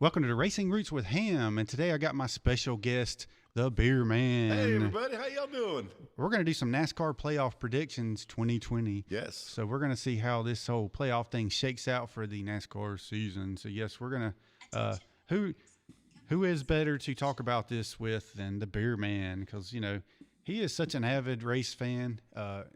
Welcome to the Racing Roots with Hamm, and today I got my special guest, the Beer Man. Hey everybody, how y'all doing? We're going to do some NASCAR playoff predictions 2020. Yes. So we're going to see how this whole playoff thing shakes out for the NASCAR season. So yes, we're going to who is better to talk about this with than the Beer Man, because he is such an avid race fan.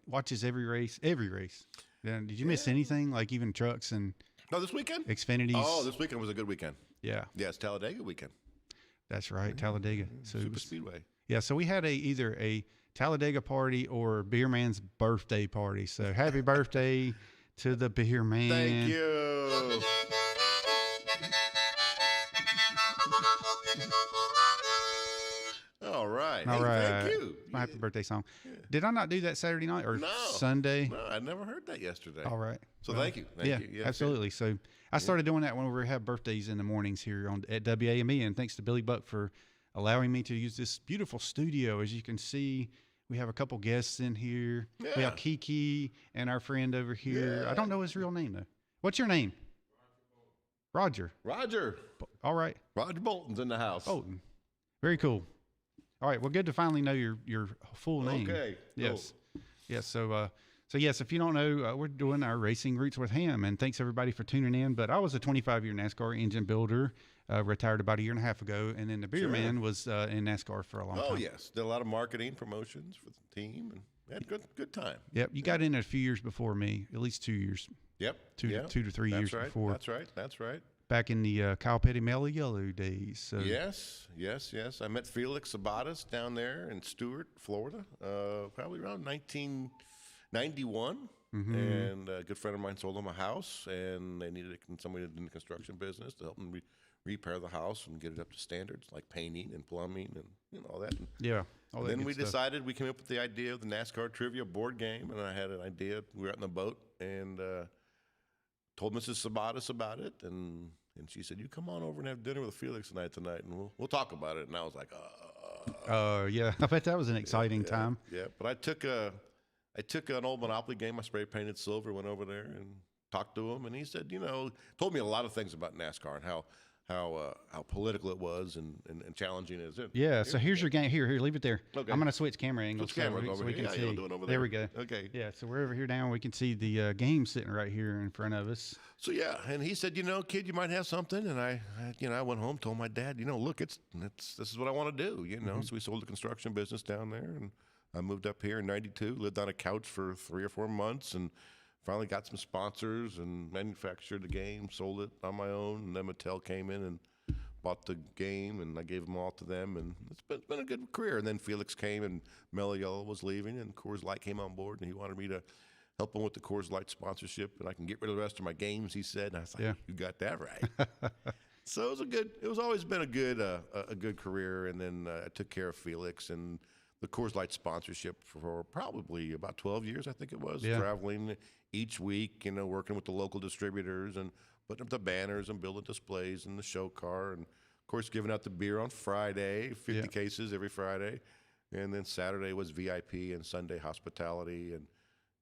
Watches every race. Did you miss anything, like even trucks and No, this weekend? Xfinities? Oh, this weekend was a good weekend. Yeah. Yeah, it's Talladega weekend. That's right, Talladega. So Super Speedway. Yeah, so we had either a Talladega party or Beer Man's birthday party. So happy birthday to the Beer Man. Thank you. All right. All Hey, right. Thank you. My happy birthday song. Did I not do that Saturday night or Sunday? No, I never heard that yesterday. All right. So thank you. Thank you. Yes, absolutely. So I started doing that when we have birthdays in the mornings here at WAME, and thanks to Billy Buck for allowing me to use this beautiful studio. As you can see, we have a couple guests in here. Yeah. We have Kiki and our friend over here. Yeah. I don't know his real name, though. What's your name? Roger. Roger. All right. Roger Bolton's in the house. Bolton. Very cool. All right. Well, good to finally know your full name. Okay. Yes. Cool. Yes. So yes, if you don't know, we're doing our Racing Roots with Hamm, and thanks everybody for tuning in. But I was a 25-year NASCAR engine builder, retired about a year and a half ago, and then the Beer Man was in NASCAR for a long time. Oh yes, did a lot of marketing promotions for the team, and had good time. Yep, you got in a few years before me, at least 2 years. Yep, two to three years before. That's right. That's right. Back in the Kyle Petty Mellow Yellow days. So. Yes. I met Felix Sabates down there in Stuart, Florida, probably around 1991. Mm-hmm. And a good friend of mine sold them a house, and they needed somebody in the construction business to help them repair the house and get it up to standards, like painting and plumbing and all that. And then we decided, we came up with the idea of the NASCAR trivia board game, and I had an idea. We were out in the boat, and told Mrs. Sabates about it, and she said, "You come on over and have dinner with Felix tonight, and we'll talk about it." And I was like, yeah, I bet that was an exciting time. Yeah, but I took an old Monopoly game. I spray painted silver, went over there and talked to him, and he said, told me a lot of things about NASCAR and how political it was and challenging it is. Yeah, so here's your game. Here, leave it there. Okay. I'm going to switch camera angles so we can see. Doing over there we go. Okay. Yeah, so we're over here now. We can see the game sitting right here in front of us. So yeah, and he said, kid, you might have something. And I went home, told my dad, look, this is what I want to do. Mm-hmm. So we sold the construction business down there, and I moved up here in '92, lived on a couch for 3 or 4 months, and finally got some sponsors and manufactured the game, sold it on my own, and then Mattel came in and bought the game, and I gave them all to them, and it's been a good career. And then Felix came, and Mellow Yellow was leaving, and Coors Light came on board, and he wanted me to help him with the Coors Light sponsorship, and I can get rid of the rest of my games, he said. And I was like, You got that right. So it was always been a good career. And then I took care of Felix and the Coors Light sponsorship for probably about 12 years, I think it was, traveling each week, working with the local distributors and putting up the banners and building displays and the show car, and of course giving out the beer on Friday, 50 cases every Friday, and then Saturday was VIP and Sunday hospitality,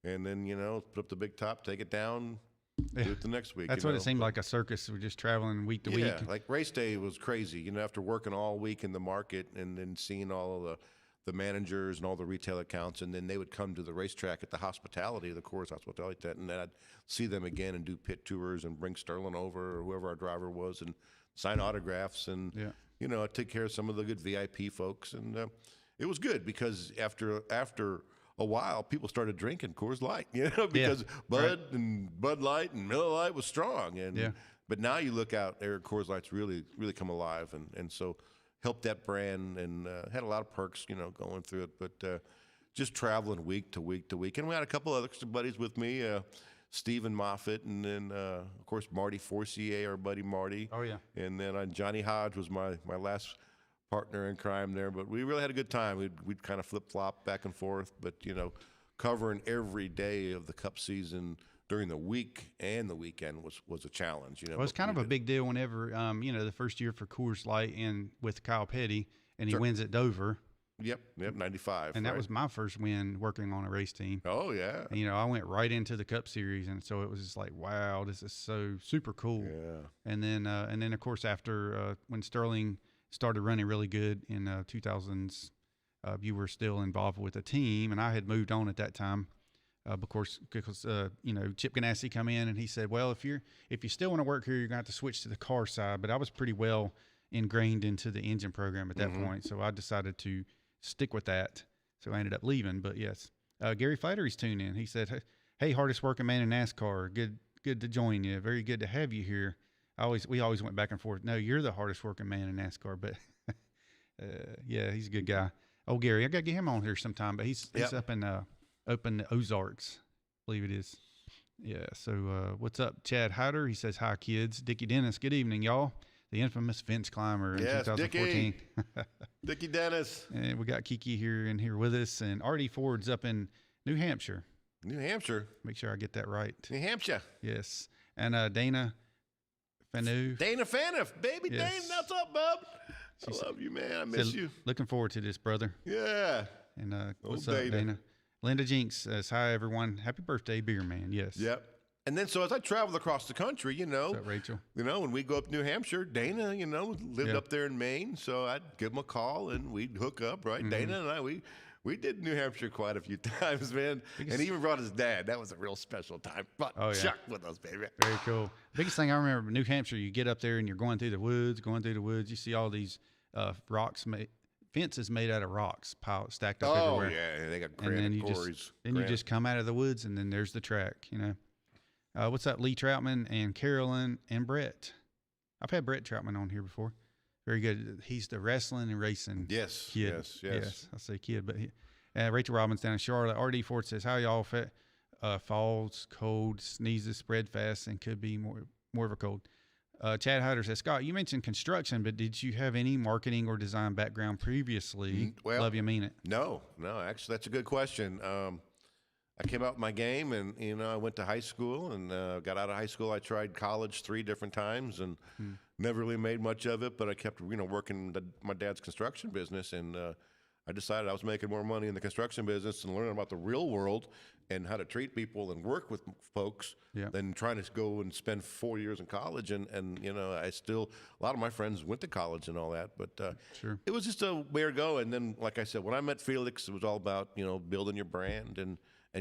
and then put up the big top, take it down, do it the next week. That's what it seemed like, a circus. We're just traveling week to week. Yeah, like race day was crazy. After working all week in the market and then seeing all of the managers and all the retail accounts, and then they would come to the racetrack at the hospitality, the Coors Hospitality tent, and then I'd see them again and do pit tours and bring Sterling over or whoever our driver was and sign autographs, and I'd take care of some of the good VIP folks, and it was good because after a while people started drinking Coors Light, because Bud and Bud Light and Miller Lite was strong, and but now you look out there, Coors Light's really come alive, and so helped that brand, and had a lot of perks, going through it. But just traveling week to week to week. And we had a couple other buddies with me, Stephen Moffitt, and then, of course, Marty Forcier, our buddy Marty. Oh, yeah. And then Johnny Hodge was my last partner in crime there. But we really had a good time. We'd kind of flip-flop back and forth. But, covering every day of the Cup season during the week and the weekend was a challenge. Well, it's kind of a big deal whenever, the first year for Coors Light and with Kyle Petty, and he wins at Dover. Yep, 95. And that right? was my first win working on a race team. Oh, yeah. And, I went right into the Cup Series, and so it was just like, wow, this is so super cool. Yeah. And then of course after when Sterling started running really good in 2000s, you were still involved with the team, and I had moved on at that time. Because Chip Ganassi come in and he said, well, if you still want to work here, you're gonna have to switch to the car side. But I was pretty well ingrained into the engine program at that point, so I decided to stick with that. So I ended up leaving. But yes, Gary Flattery's tuned in. He said, "Hey, hardest working man in NASCAR. Good to join you. Very good to have you here." We always went back and forth. No, you're the hardest working man in NASCAR, but yeah, he's a good guy. Oh, Gary, I got to get him on here sometime. But he's up in the Ozarks, I believe it is. Yeah. So what's up, Chad Hyder? He says, "Hi, kids." Dickie Dennis. Good evening, y'all. The infamous fence climber in 2014. Dickie Dennis. And we got Kiki here with us, and Artie Ford's up in New Hampshire. New Hampshire. Make sure I get that right. New Hampshire. Yes. And Dana Fanu. Dana Faniff. Baby Yes. Dana, what's up, bub? I love you, man. I miss you. Looking forward to this, brother. Yeah. And what's up, Dana? Linda Jinks says, "Hi, everyone. Happy birthday, Beer Man." Yes. Yep. And then, so as I traveled across the country, What's up, Rachel? when we go up to New Hampshire, Dana, lived up there in Maine, so I'd give him a call and we'd hook up, right? Dana and I, we did New Hampshire quite a few times, man. And he even brought his dad. That was a real special time. Chuck with us, baby. Very cool. Biggest thing I remember, New Hampshire, you get up there and you're going through the woods. You see all these fences made out of rocks stacked up everywhere. Oh, yeah. They got granite quarries. You just come out of the woods, and then there's the track, What's up, Lee Troutman and Carolyn and Brett? I've had Brett Troutman on here before. Very good. He's the wrestling and racing kid. Yes. I say kid, but Rachel Robbins down in Charlotte. RD Ford says, "How y'all falls, cold, sneezes, spread fast, and could be more of a cold." Chad Hyder says, "Scott, you mentioned construction, but did you have any marketing or design background previously?" Well, love you, mean it. No. Actually, that's a good question. I came out with my game, and I went to high school, and got out of high school. I tried college 3 different times, and never really made much of it. But I kept, working my dad's construction business, and I decided I was making more money in the construction business and learning about the real world and how to treat people and work with folks than trying to go and spend 4 years in college. And a lot of my friends went to college and all that, but it was just a way to go. And then, like I said, when I met Felix, it was all about building your brand and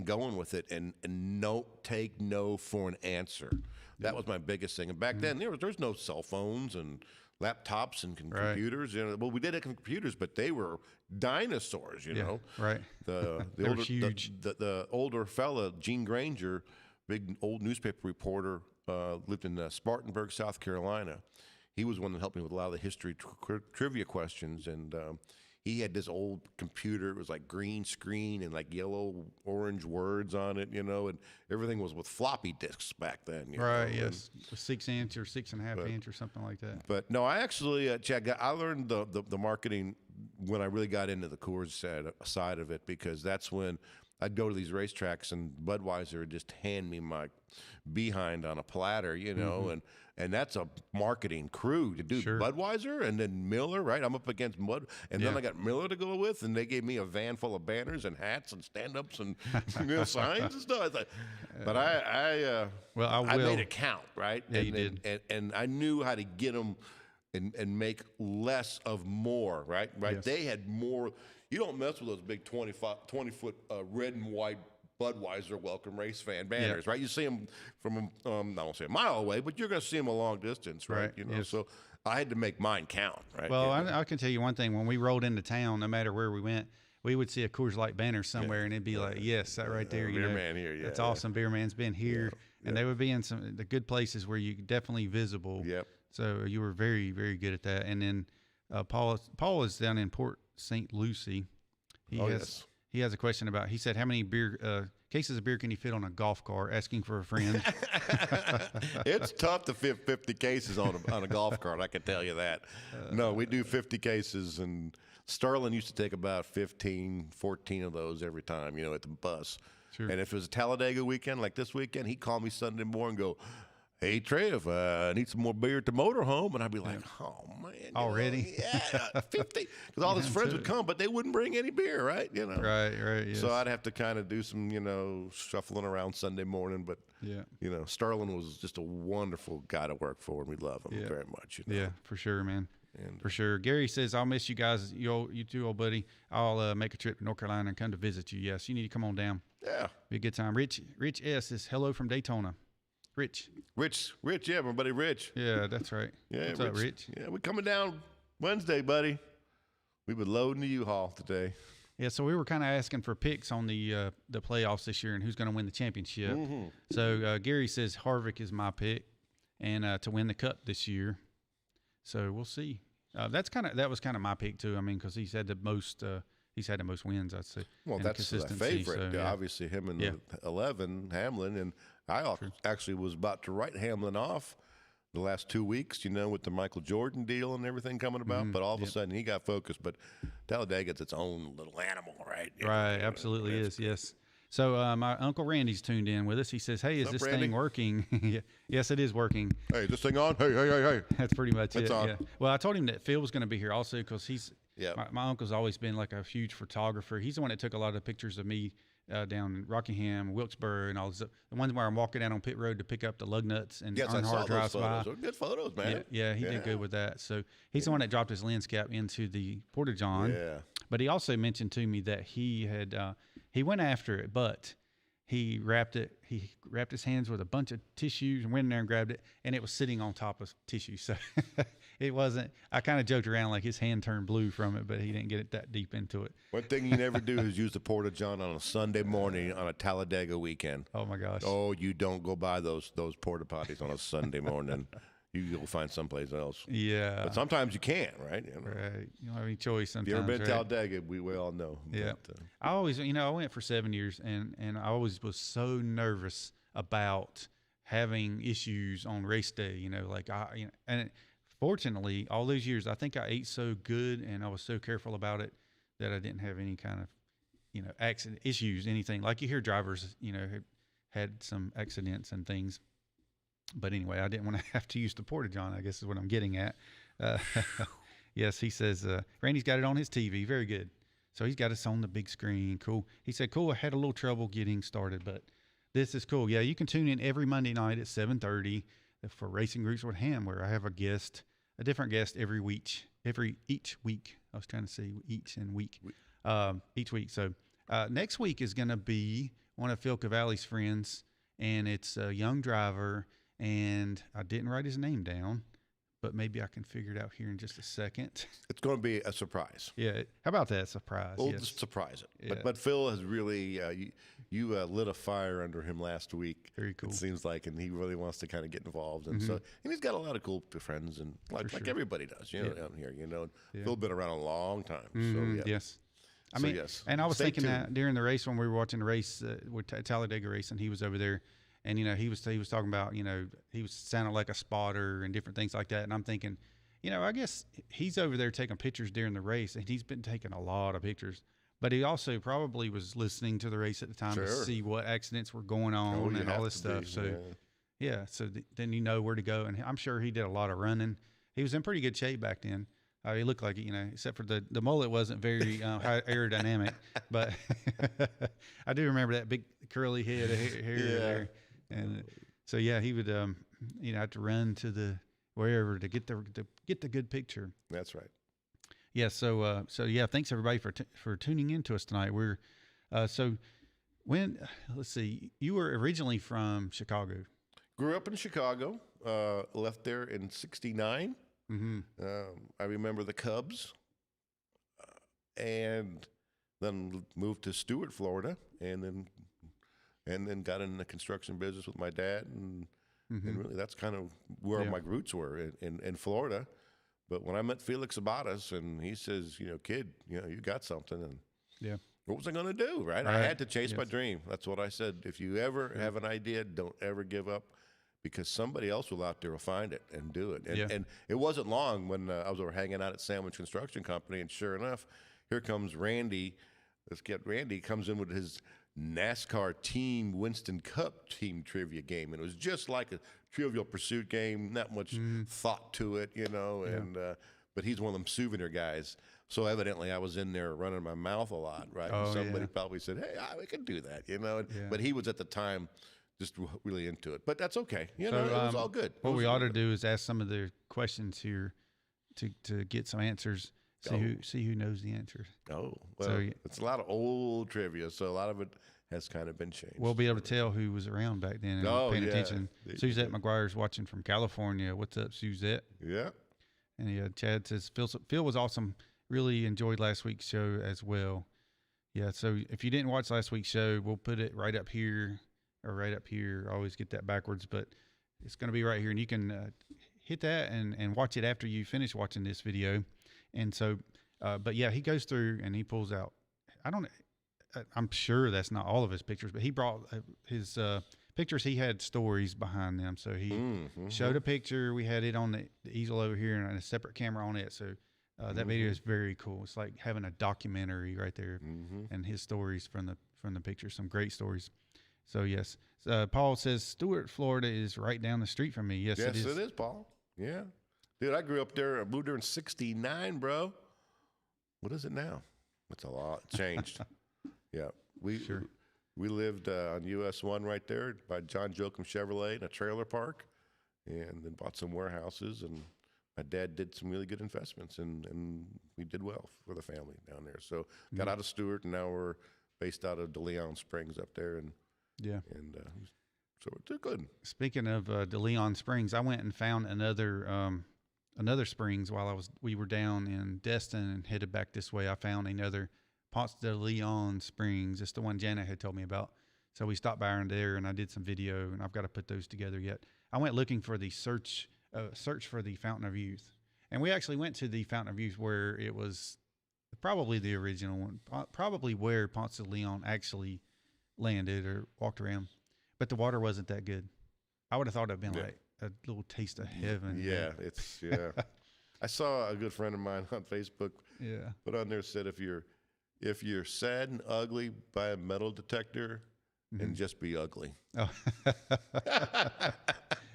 going with it, and don't take no for an answer. That was my biggest thing. And back then, there's no cell phones and laptops and computers. Well, we did have computers, but they were dinosaurs. Right. The older fella, Gene Granger, big old newspaper reporter, lived in Spartanburg, South Carolina. He was one that helped me with a lot of the history trivia questions, and he had this old computer. It was like green screen and like yellow, orange words on it, and everything was with floppy disks back then. Yes. 6 inch or 6.5 inch or something like that. But no, I actually, Chad, I learned the marketing when I really got into the Coors side of it, because that's when I'd go to these racetracks and Budweiser would just hand me my behind on a platter, and that's a marketing crew to do Budweiser, and then Miller, right? I'm up against Mud, and then I got Miller to go with, and they gave me a van full of banners and hats and stand-ups and signs and stuff. But I made it count, right? Yeah, you did. And I knew how to get them and make less of more, right? Yes. They had more. You don't mess with those big 20-foot red and white Budweiser welcome race fan banners, right? You see them from, I won't say a mile away, but you're going to see them a long distance, right? So I had to make mine count, right? Well, I can tell you one thing. When we rolled into town, no matter where we went, we would see a Coors Light banner somewhere, and it'd be like, yes, that right there. Beer Man here, That's awesome. Beer Man's been here. And they would be in the good places where you definitely visible. Yep. So you were very, very good at that. And then Paul is down in Port St. Lucie. He has a question about, he said, how many cases of beer can you fit on a golf cart? Asking for a friend. It's tough to fit 50 cases on a golf cart, I can tell you that. No, we do 50 cases, and Sterling used to take about 15, 14 of those every time, at the bus. Sure. And if it was a Talladega weekend, like this weekend, he'd call me Sunday morning and go, hey, Trev, I need some more beer at the motorhome. And I'd be like, oh, man. Already? Yeah, 50. Because all his friends would come, but they wouldn't bring any beer, right? Right, yes. So I'd have to kind of do some, shuffling around Sunday morning. But, Sterling was just a wonderful guy to work for, and we love him very much. Yeah, for sure, man. And, for sure. Gary says, I'll miss you guys. You too, old buddy. I'll make a trip to North Carolina and come to visit you. Yes, you need to come on down. Yeah. Be a good time. Rich S says, hello from Daytona. Rich, yeah, my buddy Rich. Yeah, that's right. Yeah, What's up, Rich? Yeah, we're coming down Wednesday, buddy. We've been loading the U-Haul today. Yeah, so we were kind of asking for picks on the playoffs this year and who's going to win the championship. Mm-hmm. So Gary says Harvick is my pick and to win the Cup this year. So we'll see. That was kind of my pick too. I mean, because he's had the most wins, I'd say. Well, that's my favorite. So, obviously, him and the 11, Hamlin, and I actually was about to write Hamlin off the last 2 weeks, with the Michael Jordan deal and everything coming about. But all of a sudden, he got focused. But Talladega's its own little animal, right? Right, absolutely is. Yes. So my Uncle Randy's tuned in with us. He says, hey, is this thing working? Yes, it is working. Hey, is this thing on? Hey. That's pretty much it. On. Yeah. Well, I told him that Phil was going to be here also because yeah. My uncle's always been like a huge photographer. He's the one that took a lot of pictures of me down in Rockingham, Wilkesboro, and all this. The ones where I'm walking down on pit road to pick up the lug nuts and Earnhardt drives by. Good photos, man. Yeah, he did good with that. So he's the one that dropped his lens cap into the Porta-John. Yeah. But he also mentioned to me that he had he went after it, but he wrapped his hands with a bunch of tissues and went in there and grabbed it, and it was sitting on top of tissue. So it wasn't, I kind of joked around like his hand turned blue from it, but he didn't get it that deep into it. One thing you never do is use the Porta-John on a Sunday morning on a Talladega weekend. Oh my gosh. Oh, you don't go by those porta potties on a Sunday morning. You go find someplace else. Yeah. But sometimes you can't, right? Right. You don't have any choice sometimes. If you ever been to right? Talladega, we all know. Yeah. But, I always, I went for 7 years and I always was so nervous about having issues on race day, and fortunately all those years, I think I ate so good and I was so careful about it that I didn't have any kind of, accident issues, anything. Like you hear drivers, had some accidents and things. But anyway, I didn't want to have to use the Porta-John, I guess is what I'm getting at. Yes, he says, Randy's got it on his TV. Very good. So he's got us on the big screen. Cool. He said, cool, I had a little trouble getting started, but this is cool. Yeah, you can tune in every Monday night at 7:30 for Racing Roots with Hamm, where I have a different guest each week. I was trying to say each week. So next week is going to be one of Phil Cavalli's friends, and it's a young driver. And I didn't write his name down, but maybe I can figure it out here in just a second. It's going to be a surprise. Yeah. How about that? Surprise. We'll yes. just surprise it. Yeah. But Phil has really, you lit a fire under him last week. Very cool. It seems like, and he really wants to kind of get involved. And and he's got a lot of cool friends, and like everybody does, down here, Yeah. Phil's been around a long time. Mm-hmm. So, yeah. Yes. I mean, yes. And I was thinking tuned. that during the race when we were watching the race with Talladega race, and he was over there. And, he was talking about, he was sounding like a spotter and different things like that. And I'm thinking, I guess he's over there taking pictures during the race, and he's been taking a lot of pictures. But he also probably was listening to the race at the time to see what accidents were going on and all this stuff. So, so then you know where to go. And I'm sure he did a lot of running. He was in pretty good shape back then. He looked like, except for the mullet wasn't very aerodynamic. But I do remember that big curly head of hair there. And so he would have to run to wherever to get the good picture. That's right. Yeah. So thanks everybody for tuning in to us tonight. We're let's see, you were originally from Chicago. Grew up in Chicago. Left there in '69. Mm-hmm. I remember the Cubs, and then moved to Stuart, Florida, and then got in the construction business with my dad, and really that's kind of where my roots were in Florida. But when I met Felix Abadas, and he says, kid, you got something, and what was I going to do, right? I had to chase my dream. That's what I said. If you ever have an idea, don't ever give up, because somebody else out there will find it and do it. And it wasn't long when I was over hanging out at Sandwich Construction Company, and sure enough, here comes Randy. Randy comes in with his NASCAR Team Winston Cup team trivia game, and it was just like a Trivial Pursuit game, not much thought to it, and but he's one of them souvenir guys. So evidently I was in there running my mouth a lot, right? Oh, And somebody probably said, hey, we can do that, But he was at the time just really into it. But that's okay. It was all good. What we ought to do is ask some of the questions here to get some answers. See who knows the answers. Oh, well, it's a lot of old trivia, so a lot of it has kind of been changed. We'll be able to tell who was around back then and paying attention. Suzette McGuire's watching from California. What's up, Suzette? Yeah. And Chad says, Phil was awesome. Really enjoyed last week's show as well. Yeah, so if you didn't watch last week's show, we'll put it right up here or right up here. I always get that backwards, but it's going to be right here. And you can hit that and watch it after you finish watching this video. And so, but yeah, he goes through and he pulls out, I'm sure that's not all of his pictures, but he brought his pictures. He had stories behind them. So he showed a picture. We had it on the easel over here and a separate camera on it. So that video is very cool. It's like having a documentary right there and his stories from the picture, some great stories. So yes, Paul says Stuart, Florida is right down the street from me. Yes, it is, Paul. Yeah. Dude, I grew up there. I moved there in 69, bro. What is it now? It's a lot. It changed. Yeah. We lived on US 1 right there by John Joachim Chevrolet in a trailer park, and then bought some warehouses, and my dad did some really good investments, and we did well for the family down there. So got out of Stewart, and now we're based out of De Leon Springs up there, and so we're good. Speaking of De Leon Springs, I went and found another springs while we were down in Destin and headed back this way. I found another Ponce de Leon Springs. It's the one Jana had told me about. So we stopped by there, and I did some video, and I've got to put those together yet. I went looking for the search for the Fountain of Youth, and we actually went to the Fountain of Youth where it was probably the original one, probably where Ponce de Leon actually landed or walked around, but the water wasn't that good. I would have thought it'd been like a little taste of heaven. Yeah, I saw a good friend of mine on Facebook put on there, said if you're sad and ugly, buy a metal detector and just be ugly. Oh.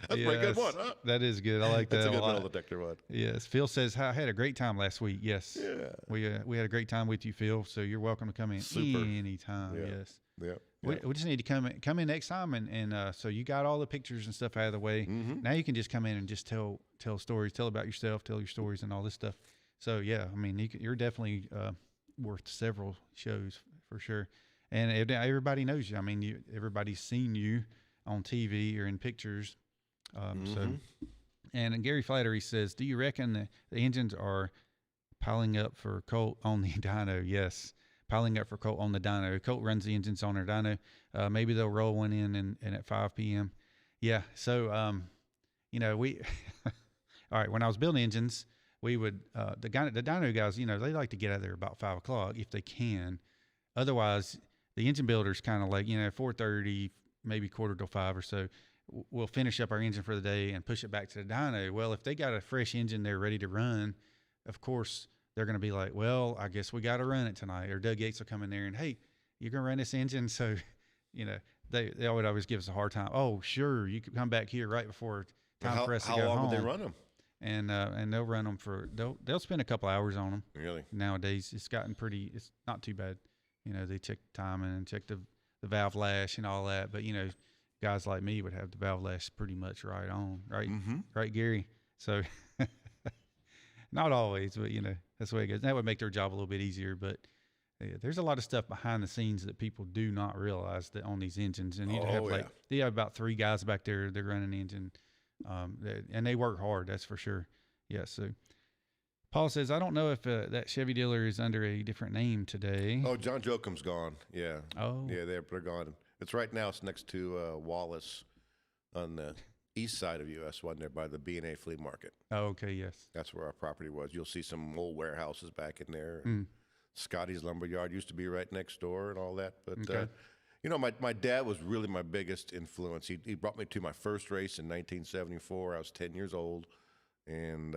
That's a pretty good one, huh? That is good. I like that. That's a good metal detector one. Yes. Phil says, I had a great time last week. Yes. Yeah. We had a great time with you, Phil. So you're welcome to come in anytime. Yeah. Yes. Yeah. We just need to come in next time. And so you got all the pictures and stuff out of the way. Now you can just come in and just tell stories, tell about yourself, tell your stories and all this stuff. So, yeah, I mean, you're definitely worth several shows for sure. And everybody knows you. I mean, everybody's seen you on TV or in pictures. So, and Gary Flattery says, do you reckon the engines are piling up for Colt on the dyno? Yes, piling up for Colt on the dyno. Colt runs the engines on their dyno. Maybe they'll roll one in and at 5 p.m. Yeah. So, we, all right, when I was building engines, we would, the dyno guys, they like to get out there about 5 o'clock if they can. Otherwise, the engine builders kind of like, 4:30, maybe 4:45 or so. We'll finish up our engine for the day and push it back to the dyno. Well, if they got a fresh engine there ready to run, of course, they're going to be like, well, I guess we got to run it tonight. Or Doug Yates will come in there and, hey, you're going to run this engine? So, they would always give us a hard time. Oh, sure, you can come back here right before time for us to go home. How long would they run them? And they'll run them they'll spend a couple hours on them. Really? Nowadays, it's not too bad. They check the timing and check the valve lash and all that. But, guys like me would have the valve lash pretty much right on, right? Right, Gary? So not always, but, that's the way it goes. That would make their job a little bit easier. But there's a lot of stuff behind the scenes that people do not realize that on these engines. And you have about 3 guys back there, they're running the engine. And they work hard, that's for sure. Yeah, so Paul says, I don't know if that Chevy dealer is under a different name today. Oh, John Joachim's gone. Yeah. Oh. Yeah, they're gone. It's right now. It's next to Wallace on the east side of US 1 there by the B&A flea market. Oh, okay, yes. That's where our property was. You'll see some old warehouses back in there. Scotty's Lumber Yard used to be right next door and all that. But, my dad was really my biggest influence. He brought me to my first race in 1974. I was 10 years old. And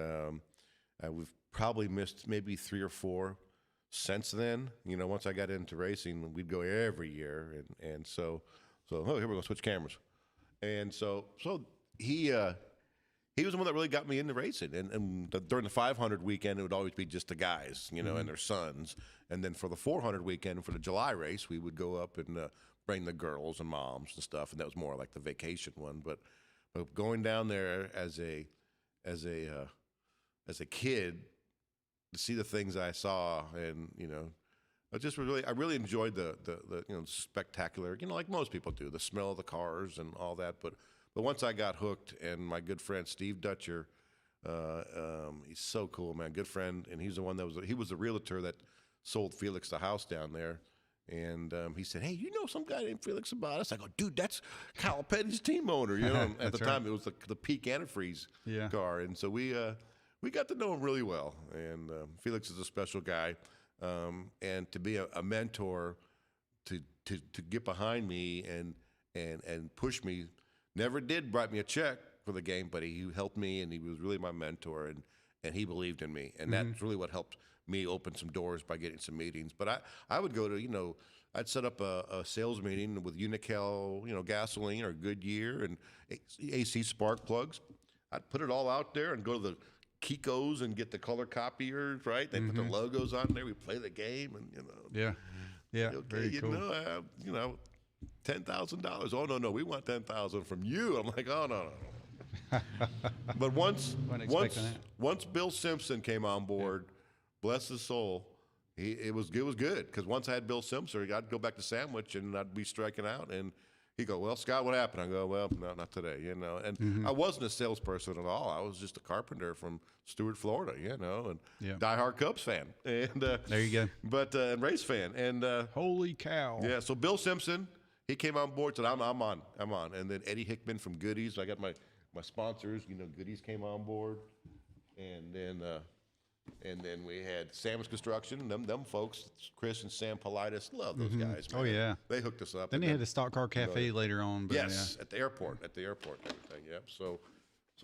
we've probably missed maybe 3 or 4 since then, once I got into racing, we'd go every year, and so here we're gonna switch cameras, and so he was the one that really got me into racing, and during the 500 weekend, it would always be just the guys, and their sons, and then for the 400 weekend, for the July race, we would go up and bring the girls and moms and stuff, and that was more like the vacation one, but going down there as a kid to see the things I saw, and I really enjoyed the spectacular, like most people do, the smell of the cars and all that. But once I got hooked, and my good friend Steve Dutcher, he's so cool, man, good friend, and he's the one he was the realtor that sold Felix the house down there. And he said, "Hey, some guy named Felix about us?" I go, "Dude, that's Kyle Petty's team owner." At the time, it was the Peak Antifreeze car, and so we got to know him really well. And Felix is a special guy, and to be a mentor, to get behind me and push me. Never did write me a check for the game, but he helped me, and he was really my mentor, and he believed in me, and that's really what helped me open some doors by getting some meetings. But I would go to, I'd set up a sales meeting with Unocal, gasoline or Goodyear and AC spark plugs. I'd put it all out there and go to the Kiko's and get the color copiers, right? They put the logos on there. We play the game, and Yeah, okay, very cool. $10,000. Oh no, we want 10,000 from you. I'm like, oh no. But once Bill Simpson came on board, bless his soul, it was good, because once I had Bill Simpson, I'd go back to Sandwich and I'd be striking out, and he'd go, "Well, Scott, what happened?" I go, "Well, no, not today," And I wasn't a salesperson at all. I was just a carpenter from Stewart, Florida, and diehard Cubs fan, and there you go. But and race fan, and holy cow, yeah. So Bill Simpson, he came on board, said, "I'm on," and then Eddie Hickman from Goodies. I got my sponsors, Goodies came on board, and then we had Sam's Construction. Them folks, Chris and Sam Politis, love those guys, man. Oh yeah, they hooked us up. Then they had the Stock Car Cafe later on. But yes, at the airport, and everything. Yep. So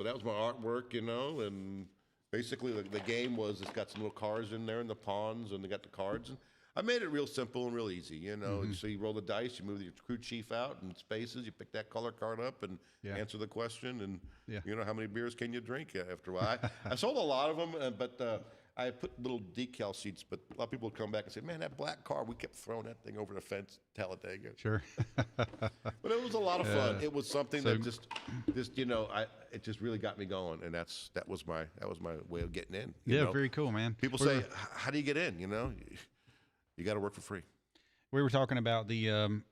that was my artwork, and basically the game was, it's got some little cars in there in the ponds, and they got the cards, and I made it real simple and real easy, So you roll the dice, you move your crew chief out in spaces, you pick that color card up and answer the question, and how many beers can you drink after a while. I sold a lot of them, but I put little decal sheets, but a lot of people would come back and say, "Man, that black car, we kept throwing that thing over the fence, Talladega." Sure. But it was a lot of fun. It was something that just it just really got me going, and that was my way of getting in. Very cool, man. People say, "How do you get in?" You got to work for free. We were talking about the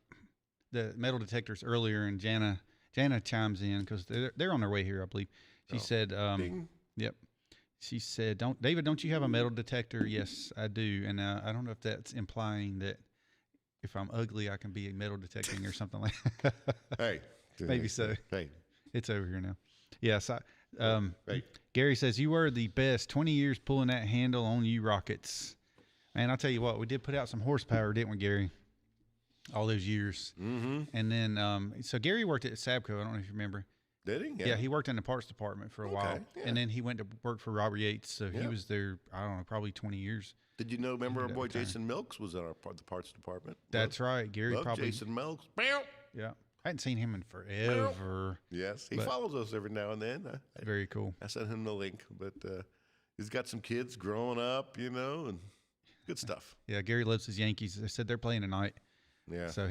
metal detectors earlier, and Jana chimes in because they're on their way here, I believe. She said, Ding. "Yep." She said, David, don't you have a metal detector?" Yes, I do. And I don't know if that's implying that if I'm ugly, I can be metal detecting or something like that. Hey. Maybe so. Hey. It's over here now. Yes. Hey. Gary says, "You were the best. 20 years pulling that handle on you rockets." Man, I'll tell you what, we did put out some horsepower, didn't we, Gary? All those years. Mm-hmm. And then, so Gary worked at Sabco. I don't know if you remember. Did he? Yeah, he worked in the parts department for a while. Yeah. And then he went to work for Robert Yates. So he was there, I don't know, probably 20 years. Did you remember our boy Jason Milks was in the parts department? That's right. Gary probably. Jason Milks. Yeah. I hadn't seen him in forever. Yes, he follows us every now and then. Very cool. I sent him the link, but he's got some kids growing up, and good stuff. Yeah, Gary loves his Yankees. They said they're playing tonight. Yeah. So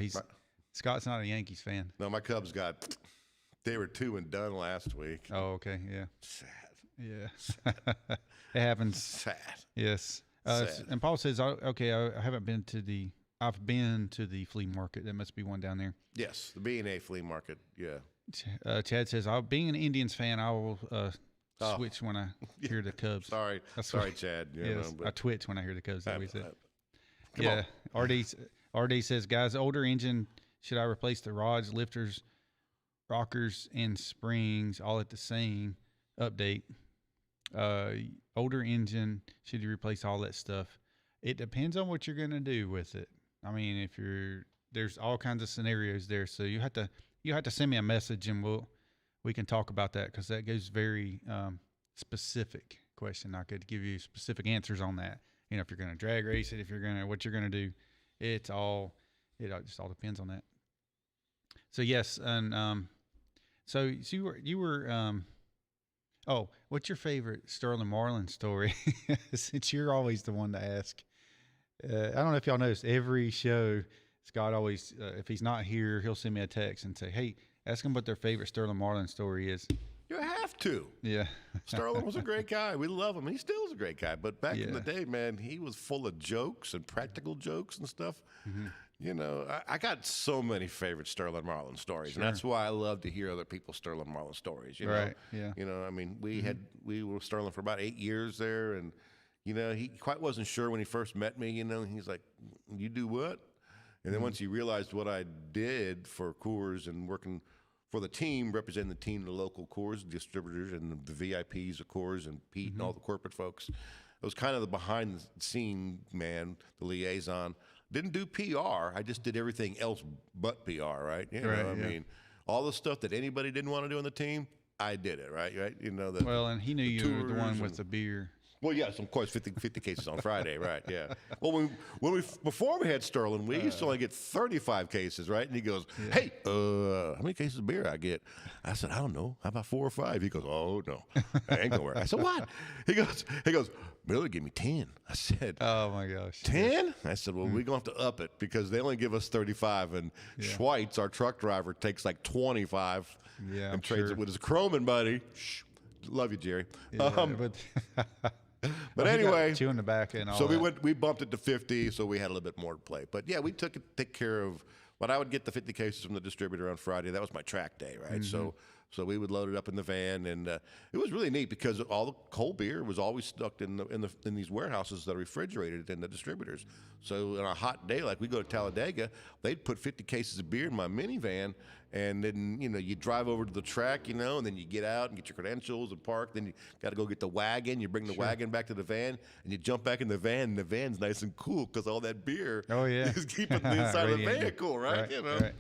Scott's not a Yankees fan. No, my Cubs they were 2 and done last week. Oh, okay. Yeah. Sad. Yeah. It happens. Sad. Yes. Sad. And Paul says, "Okay, I've been to the flea market. There must be one down there." Yes, the B&A flea market. Yeah. Chad says, "Being an Indians fan, I will switch when I hear the Cubs." Sorry, Chad. I twitch when I hear the Cubs. That we said. Come on. RD says, "Guys, older engine. Should I replace the rods, lifters, rockers, and springs all at the same update? Older engine, should you replace all that stuff? It depends on what you're going to do with it. I mean, there's all kinds of scenarios there. So you have to send me a message, and we can talk about that, because that goes very specific question. I could give you specific answers on that. if you're going to drag race it, if you're going to, what you're going to do, it just all depends on that. So yes. And, so you were, oh, what's your favorite Sterling Marlin story? Since you're always the one to ask. I don't know if y'all noticed, every show, Scott always, if he's not here, he'll send me a text and say, hey, ask him what their favorite Sterling Marlin story is. You have to. Yeah. Sterling was a great guy. We love him. He still is a great guy. But back in the day, man, he was full of jokes and practical jokes and stuff. Mm-hmm. You know, I got so many favorite Sterling Marlin stories, and that's why I love to hear other people's Sterling Marlin stories. You know? Yeah. You know, I mean, we were Sterling for about 8 years there, and you know, he quite wasn't sure when he first met me. You know, he's like, "You do what?" And then once he realized what I did for Coors and working for the team, representing the team, the local Coors distributors and the VIPs of Coors and Pete and all the corporate folks, it was kind of the behind the scene man, the liaison. Didn't do PR. I just did everything else but PR, right? You know, I mean, all the stuff that anybody didn't want to do on the team, I did it, right? You know, and he knew you were the one with the beer. Well, yes, of course, 50 cases on Friday, right? Yeah. Well, before we had Sterling, we used to only get 35 cases, right? And he goes, "Hey, how many cases of beer I get?" I said, "I don't know. How about 4 or 5?" He goes, "Oh no, I ain't gonna work." I said, "What?" He goes, "Miller, give me 10." I said, "Oh my gosh, 10?" I said, "Well, we're gonna have to up it because they only give us 35, and Schweitz, our truck driver, takes like 25, and trades it with his Croman buddy. Shh, love you, Jerry." Yeah, But anyway, chewing tobacco and all so that. we bumped it to 50, so we had a little bit more to play. But yeah, we take care of. But I would get the 50 cases from the distributor on Friday. That was my track day, right? Mm-hmm. So we would load it up in the van, and it was really neat because all the cold beer was always stuck in these warehouses that are refrigerated in the distributors. So on a hot day, like we go to Talladega, they'd put 50 cases of beer in my minivan, and then you drive over to the track, and then you get out and get your credentials and park. Then you got to go get the wagon. You bring the wagon back to the van, and you jump back in the van. And the van's nice and cool because all that beer is keeping the inside of the van cool, right? Right.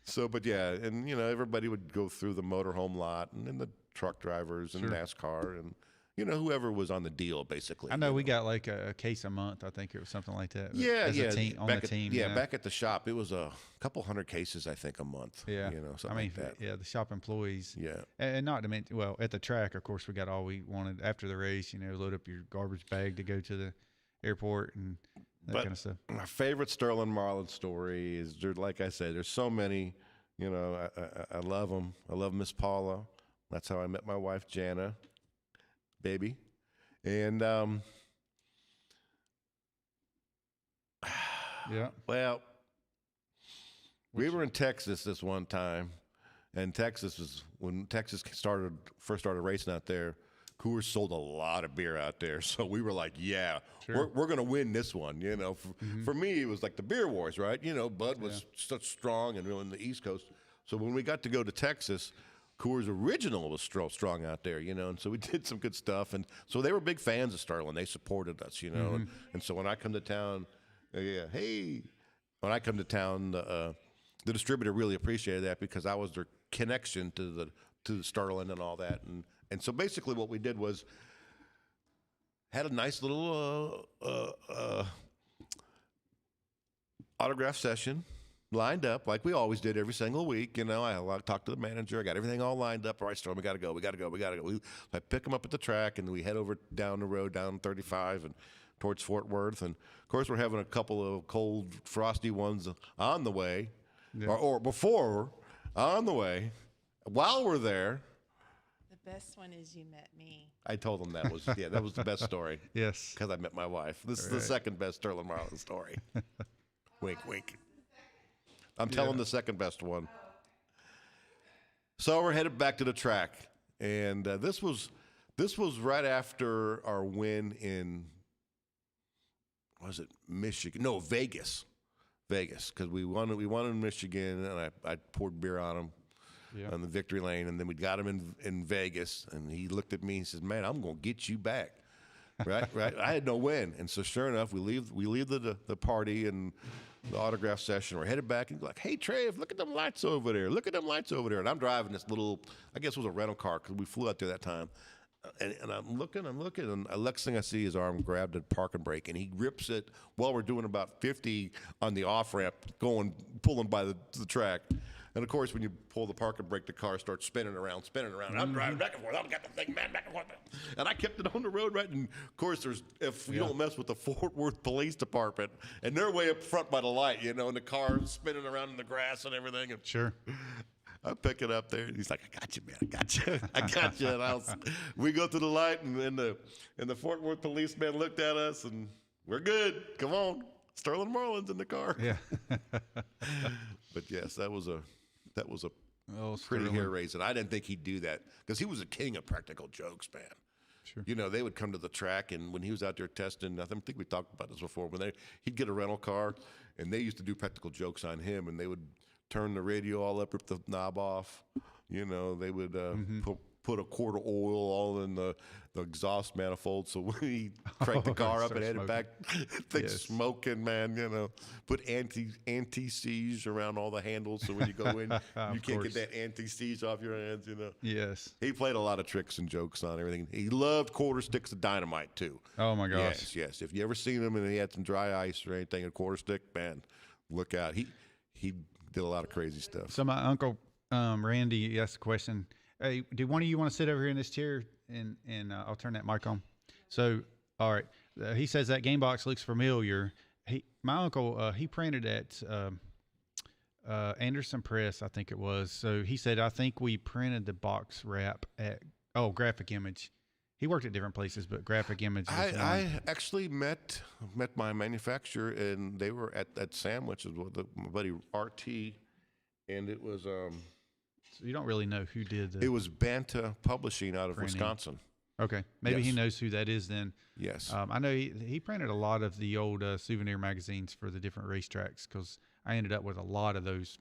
So, but yeah, and everybody would go through the motorhome lot, and then the truck drivers and NASCAR, and whoever was on the deal, basically. I know we got like a case a month. I think it was something like that. Yeah, a team, on the team. Yeah, back at the shop, it was a couple hundred cases, I think, a month. Yeah, something like that. Yeah, the shop employees. Yeah, and not to mention, well, at the track, of course, we got all we wanted after the race. Load up your garbage bag to go to the airport and that kind of stuff. My favorite Sterling Marlin story is, like I said, there's so many. I love them. I love Miss Paula. That's how I met my wife, Jana, baby. And well, we were in Texas this one time, and Texas was when Texas first started racing out there. Coors sold a lot of beer out there, so we were like, "Yeah, we're gonna win this one." For me, it was like the beer wars, right? Bud was such strong, and in the East Coast. So when we got to go to Texas, Coors Original was strong out there, and so we did some good stuff, and so they were big fans of Sterling. They supported us, and so when I come to town, when I come to town, the distributor really appreciated that because I was their connection to the Sterling and all that, and so basically what we did was had a nice little autograph session lined up like we always did every single week. I talked to the manager. I got everything all lined up. All right, Sterling, we got to go. I pick them up at the track, and we head over down the road, down 35 and towards Fort Worth. And, of course, we're having a couple of cold, frosty ones on the way or before on the way. While we're there, the best one is you met me. I told them that was the best story. Yes. Because I met my wife. This is the second best Sterling Marlin story. Wink, wink. I'm telling the second best one. So we're headed back to the track, and this was right after our win in Michigan? No, Vegas, because we won in Michigan, and I poured beer on him on the victory lane, and then we got him in Vegas, and he looked at me and says, "Man, I'm gonna get you back." Right. I had no win, and so sure enough, we leave the party and the autograph session. We're headed back and like, "Hey, Trev, look at them lights over there. Look at them lights over there." And I'm driving this little, I guess it was a rental car because we flew out there that time. And I'm looking, and the next thing I see his arm grabbed a parking brake, and he rips it while we're doing about 50 on the off ramp, pulling by the track. And of course, when you pull the parking brake, the car starts spinning around. And I'm driving back and forth. I've got the thing, man, back and forth. And I kept it on the road, right? And of course, if you don't mess with the Fort Worth Police Department, and they're way up front by the light, and the car's spinning around in the grass and everything. And Sure. I pick it up there, and he's like, "I got you, man. I got you. I got you." And we go to the light, and the Fort Worth policeman looked at us, and we're good. Come on, Sterling Marlin's in the car. Yeah. But yes, that was a Oh, pretty Sterling. hair raising. I didn't think he'd do that because he was a king of practical jokes, man. Sure. They would come to the track, and when he was out there testing, I think we talked about this before. He'd get a rental car, and they used to do practical jokes on him, and they would turn the radio all up, rip the knob off. They would put a quart of oil all in the exhaust manifold, so when he cranked the car up and had it back, things smoking, man. Put anti-seize around all the handles, so when you go in, you can't get that anti-seize off your hands. Yes. He played a lot of tricks and jokes on everything. He loved quarter sticks of dynamite too. Oh my gosh. Yes. If you ever seen him and he had some dry ice or anything, a quarter stick, man, look out. He did a lot of crazy stuff. So my uncle Randy asked a question. Hey, do one of you want to sit over here in this chair and I'll turn that mic on? So, all right. He says that game box looks familiar. My uncle, he printed at Anderson Press, I think it was. So he said, I think we printed the box wrap at Graphic Image. He worked at different places, but Graphic Image. I actually met my manufacturer, and they were at Sandwich with my buddy RT, and it was So you don't really know who did it was Banta Publishing out of printing. Wisconsin. Okay, maybe he Yes. knows who that is then. Yes. I know he printed a lot of the old souvenir magazines for the different racetracks because I ended up with a lot of those.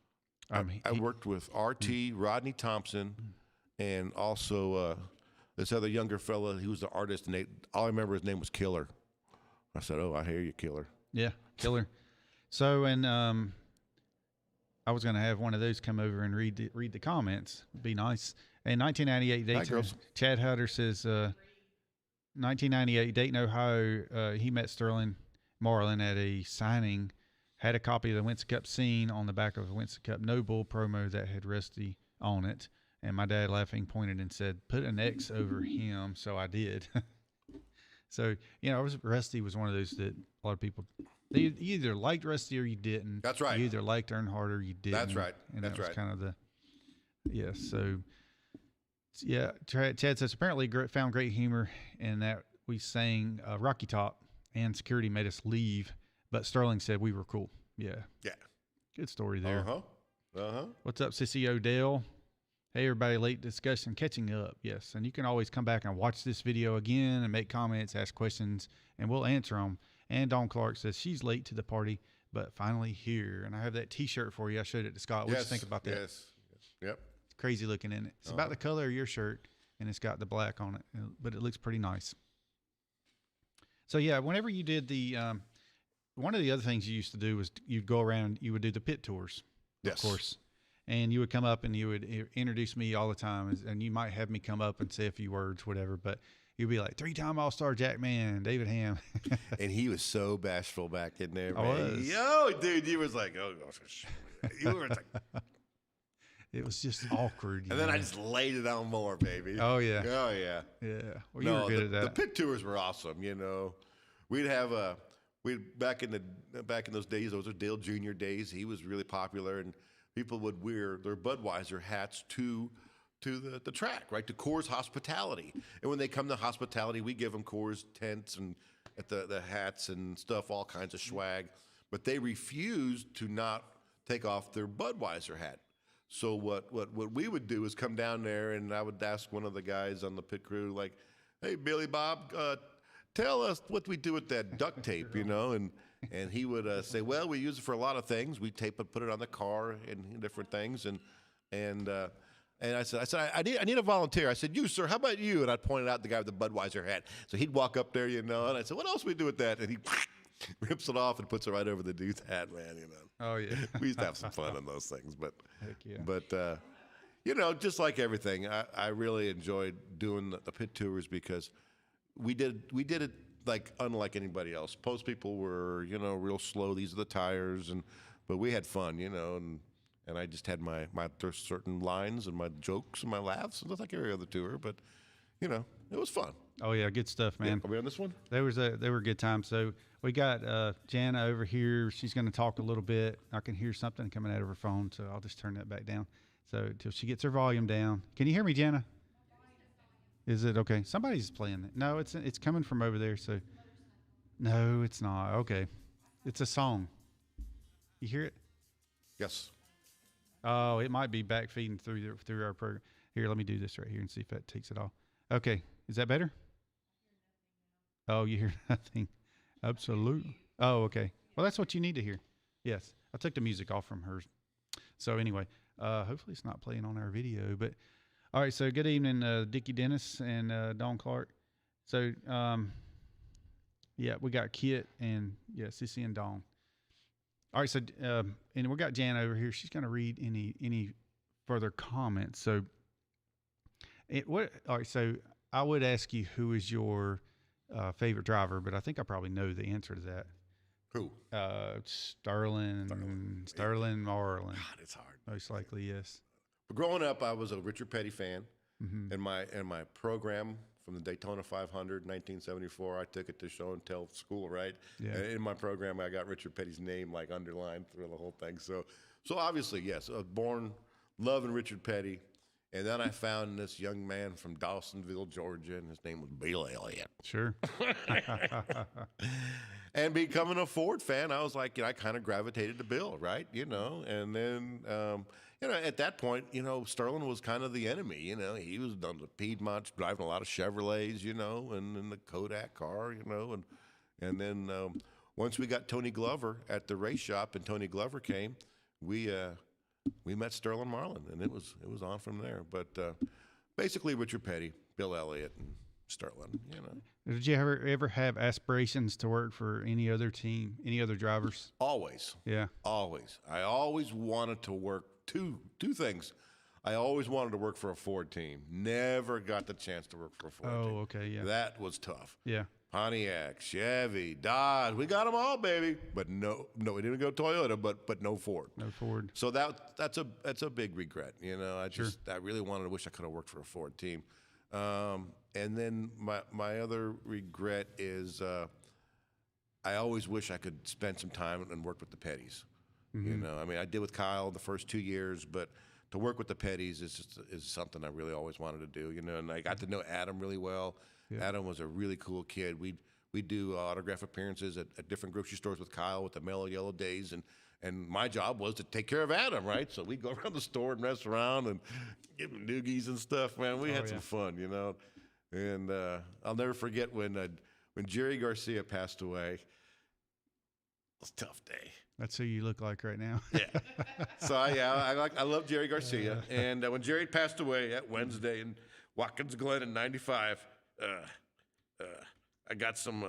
I worked with RT, Rodney Thompson, and also this other younger fella. He was the artist, and all I remember his name was Killer. I said, "Oh, I hear you, Killer." Yeah, Killer. So, and I was going to have one of those come over and read the comments. It'd be nice. In 1998, Dayton, Chad Hutter says, 1998, Dayton, Ohio, he met Sterling Marlin at a signing, had a copy of the Winston Cup scene on the back of the Winston Cup No Bull promo that had Rusty on it. And my dad, laughing, pointed and said, put an X over him. So I did. So, Rusty was one of those that a lot of people, you either liked Rusty or you didn't. That's right. You either liked Earnhardt or you didn't. That's right. And That's that was right. kind of so, yeah, Chad says, apparently found great humor in that we sang Rocky Top and security made us leave, but Sterling said we were cool. Yeah. Yeah. Good story there. Uh-huh. What's up, Sissy Odell? Hey, everybody, late discussion, catching up. Yes, and you can always come back and watch this video again and make comments, ask questions, and we'll answer them. And Dawn Clark says she's late to the party, but finally here. And I have that T-shirt for you. I showed it to Scott. What do you think about that? Yes. Yep. It's crazy looking, isn't it? It's about the color of your shirt, and it's got the black on it, but it looks pretty nice. So, yeah, whenever you did the one of the other things you used to do was you'd go around, you would do the pit tours, Yes. of course. And you would come up and you would introduce me all the time. And you might have me come up and say a few words, whatever. But you'd be like, 3-time All-Star Jack Man, David Hamm. And he was so bashful back in there, I man. was. Yo, dude, you was like, oh, gosh. You were like, It was just awkward. and then I just laid it on more, baby. Oh, yeah. Oh, yeah. Yeah. Well, you were good at that. The pit tours were awesome. We'd have back in those days, those were Dale Jr. days. He was really popular, and people would wear their Budweiser hats to the track, right? To Coors Hospitality. And when they come to hospitality, we give them Coors tents and at the hats and stuff, all kinds of swag. But they refused to not take off their Budweiser hat. So what we would do is come down there, and I would ask one of the guys on the pit crew, like, hey, Billy Bob, tell us what we do with that duct tape, and he would say, well, we use it for a lot of things. We tape it, put it on the car and different things. And I said, I need a volunteer. I said, you, sir, how about you? And I pointed out the guy with the Budweiser hat. So he'd walk up there, and I said, what else we do with that? And he rips it off and puts it right over the dude's hat, man, Oh, yeah. We used to have some fun on those things, but Heck yeah. But you know, just like everything, I really enjoyed doing the pit tours because we did it like unlike anybody else. Most people were, you know, real slow. These are the tires, but we had fun, you know, and I just had my there's certain lines and my jokes and my laughs, and just like every other tour. But you know, it was fun. Oh yeah, good stuff, man. Yeah, are we on this one? They were good times. So we got Jana over here. She's going to talk a little bit. I can hear something coming out of her phone, so I'll just turn that back down. So until she gets her volume down. Can you hear me, Jana? Is it okay? Somebody's playing it. No, it's coming from over there. So no, it's not. Okay, it's a song. You hear it? Yes. Oh, it might be back feeding through our program. Here, let me do this right here and see if that takes it off. Okay, is that better? Oh, you hear nothing. Absolutely. Oh, okay. Well, that's what you need to hear. Yes, I took the music off from hers. So anyway, hopefully it's not playing on our video. But all right, so good evening, Dickie Dennis and Dawn Clark. So yeah, we got Kit and Sissy and Dawn. All right, so and we got Jan over here. She's going to read any further comments. So all right, so I would ask you who is your favorite driver, but I think I probably know the answer to that. Who? Sterling Marlin. God, it's hard. Most likely, yes. But growing up, I was a Richard Petty fan. Mm-hmm. In my program from the Daytona 500, 1974, I took it to show and tell school, right? Yeah. And in my program, I got Richard Petty's name like underlined through the whole thing. So obviously, yes, I was born loving Richard Petty. And then I found this young man from Dawsonville, Georgia, and his name was Bill Elliott. Sure. And becoming a Ford fan, I was like, you know, I kind of gravitated to Bill, right? You know, and then, you know, at that point, you know, Sterling was kind of the enemy. You know, he was done the Piedmont, driving a lot of Chevrolets, you know, and in the Kodak car, you know, and then once we got Tony Glover at the race shop, and Tony Glover came, we met Sterling Marlin, and it was on from there. But basically, Richard Petty, Bill Elliott, and Sterling. You know. Did you ever have aspirations to work for any other team, any other drivers? Always. Yeah. Always. I always wanted to work two things. I always wanted to work for a Ford team. Never got the chance to work for a Ford team. Oh, okay, yeah. That was tough. Yeah. Pontiac, Chevy, Dodge, we got them all, baby. But no, we didn't go Toyota, but no Ford. No Ford. So that's a big regret. You know, I really wish I could have worked for a Ford team. And then my other regret is I always wish I could spend some time and work with the Pettys. Mm-hmm. You know, I mean, I did with Kyle the first 2 years, but to work with the Pettys is something I really always wanted to do. You know, and I got to know Adam really well. Yeah. Adam was a really cool kid. We'd do autograph appearances at different grocery stores with Kyle with the Mellow Yellow Days, and my job was to take care of Adam, right? So we'd go around the store and mess around and give him noogies and stuff. Man, we had some fun, you know. And I'll never forget when Jerry Garcia passed away. It was a tough day. That's who you look like right now. Yeah. So I love Jerry Garcia, and when Jerry passed away that Wednesday in Watkins Glen in '95. I got some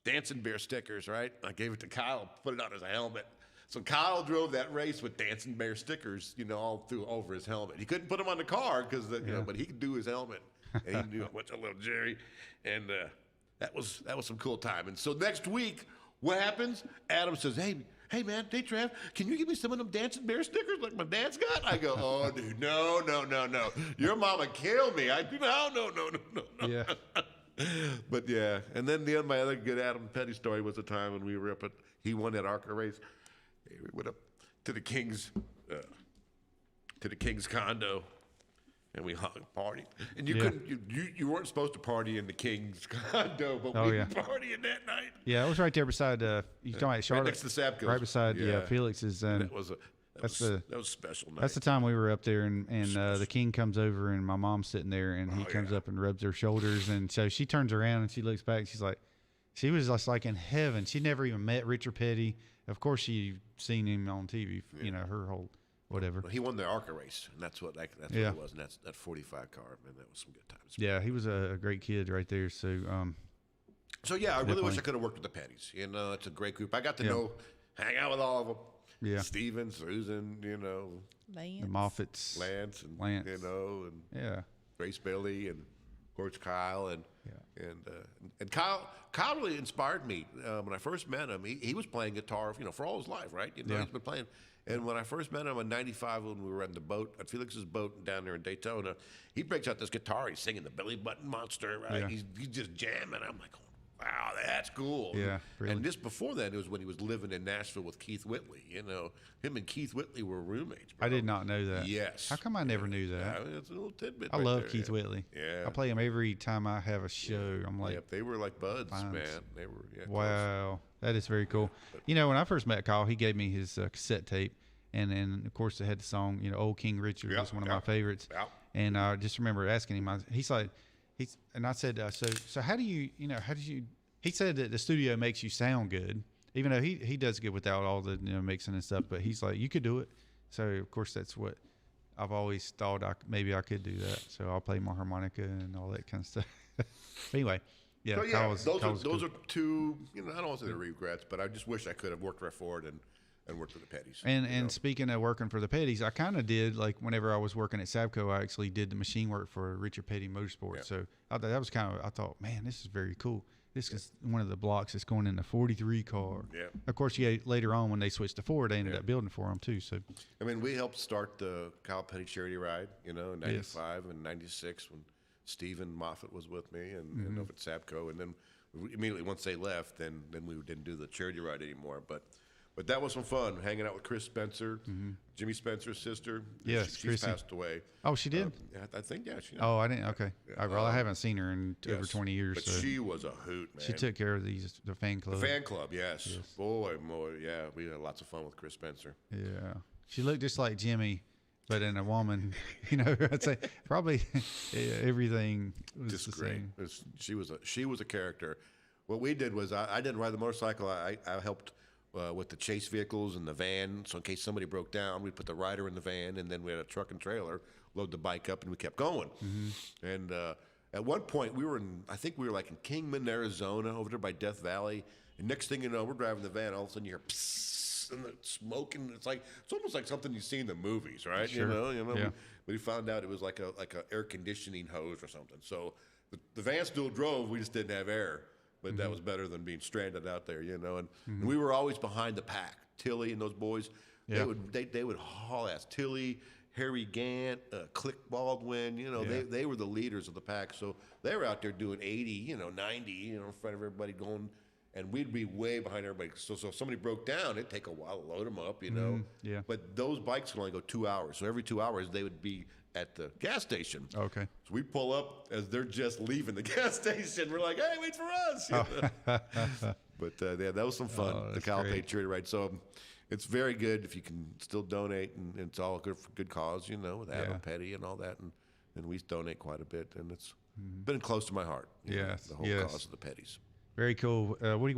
Dancing Bear stickers, right? I gave it to Kyle, put it on his helmet. So Kyle drove that race with Dancing Bear stickers, you know, all over his helmet. He couldn't put them on the car because, you know, but he could do his helmet, and he knew how much I love Jerry, and that was some cool time. And so next week, what happens? Adam says, Hey man, Trev, can you give me some of them Dancing Bear stickers like my dad's got? I go, oh dude, no. Your mama killed me. No. Yeah. But yeah, and then my other good Adam Petty story was the time when we were he won that ARCA race. We went up to the King's condo, and we partied. And you weren't supposed to party in the King's condo, but we were partying that night. Yeah, it was right there beside you talking about Charlotte, right next to Sapco's. right beside Felix's. That was a special night. That's the time we were up there, and the King comes over, and my mom's sitting there, and he comes up and rubs her shoulders, and so she turns around and she looks back, and she's like, she was just like in heaven. She never even met Richard Petty. Of course, she seen him on TV. You know, her whole whatever. Well, he won the ARCA race, and that's what it was. And that 45 car, man, that was some good times. Yeah, he was a great kid right there. So, I really wish I could have worked with the Pettys. You know, it's a great group. I got to hang out with all of them. Yeah. Steven, Susan, Lance. The Moffats. Lance, and Lance. and Yeah. Grace Bailey, and of course Kyle, and Yeah. and Kyle really inspired me when I first met him. He was playing guitar, for all his life, right? Yeah. He's been playing. And when I first met him in '95, when we were on the boat at Felix's boat down there in Daytona, he breaks out this guitar. He's singing the Billy Button Monster, right? Yeah. He's just jamming. I'm like, wow, that's cool. Yeah, really. And just before that, it was when he was living in Nashville with Keith Whitley. Him and Keith Whitley were roommates. Bro. I did not know that. Yes. How come I never knew that? I mean, it's a little tidbit. I right love there, Keith Whitley. Yeah. I play him every time I have a show. I'm like, Yep, they were like buds, Fines. man. They were, close. wow, that is very cool. When I first met Kyle, he gave me his cassette tape, and then of course it had the song, Old King Richard was one of my favorites. Yep. And I just remember asking him, and I said, so how do you, he said that the studio makes you sound good, even though he does good without all the mixing and stuff, but he's like, you could do it. So of course that's what I've always thought maybe I could do that. So I'll play my harmonica and all that kind of stuff. But anyway, yeah, So, Kyle was those cool. are two. I don't want to say they're regrets, but I just wish I could have worked right forward and worked with the Petties. And speaking of working for the Petties, I kind of did, like whenever I was working at Sabco, I actually did the machine work for Richard Petty Motorsports. Yeah. So that was I thought, man, this is very cool. This is one of the blocks that's going in the 43 car. Yeah. Of course, later on when they switched to Ford, they ended up building for them too. So I mean, we helped start the Kyle Petty charity ride, in '95 and '96 when Stephen Moffat was with me and over at Sabco, and then immediately once they left, then we didn't do the charity ride anymore. But that was some fun, hanging out with Chris Spencer, Jimmy Spencer's sister. Yes, she's Chrissy. passed away. Oh, she did? I think, yeah. She Oh, I didn't. Okay. I haven't seen her in over Yes. 20 years. But So she was a hoot, man. she took care of the fan club. The fan club, yes. Boy, yeah. We had lots of fun with Chris Spencer. Yeah. She looked just like Jimmy, but in a woman. I'd say probably everything was Just the great. same. She was a character. What we did was I didn't ride the motorcycle. I helped with the chase vehicles and the van. So in case somebody broke down, we'd put the rider in the van, and then we had a truck and trailer, load the bike up, and we kept going. And at one point, I think we were like in Kingman, Arizona, over there by Death Valley. And next thing you know, we're driving the van. All of a sudden, you hear psst, and the smoke, and it's almost like something you see in the movies, right? Sure. Yeah. Yeah. But we found out it was like a air conditioning hose or something. So the van still drove. We just didn't have air. But that was better than being stranded out there, And we were always behind the pack. Tilly and those boys, Yeah. they would haul ass. Tilly, Harry Gant, Click Baldwin, they were the leaders of the pack. So they were out there doing 80, 90, in front of everybody going, and we'd be way behind everybody. So if somebody broke down, it'd take a while to load them up, Yeah. But those bikes could only go 2 hours. So every 2 hours, they would be at the gas station. Okay. So we pull up as they're just leaving the gas station. We're like, hey, wait for us. But yeah, that was some fun, the that's Cal great. Pay Charity Ride. So it's very good if you can still donate, and it's all good for good cause, with Adam Petty and all that. And we donate quite a bit, and it's been close to my heart. The whole cause of the Petties. Very cool. What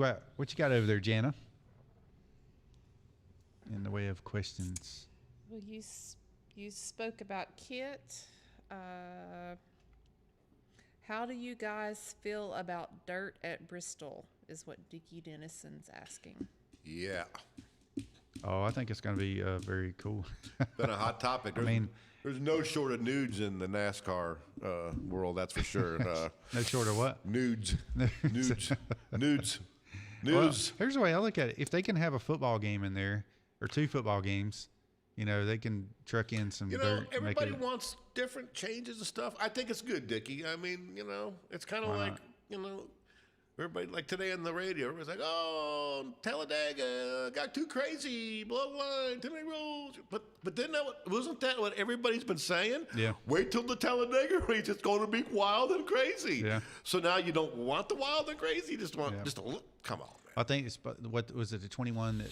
you got over there, Jana? In the way of questions. Well, you spoke about Kit. How do you guys feel about dirt at Bristol? Is what Dickie Dennison's asking. Yeah. Oh, I think it's going to be very cool. Been a hot topic. There's no short of nudes in the NASCAR world, that's for sure. No short of what? Nudes. Nudes. Well, here's the way I look at it. If they can have a football game in there, or 2 football games, they can truck in some dirt. Everybody wants different changes and stuff. I think it's good, Dickie. I mean, it's kind of like, everybody, like today on the radio, everybody's like, oh, Talladega got too crazy, blow the line, too many rules. But then wasn't that what everybody's been saying? Yeah. Wait till the Talladega race. It's going to be wild and crazy. Yeah. So now you don't want the wild and crazy. You just want just a look. Come on, man. I think it's what was it, the 21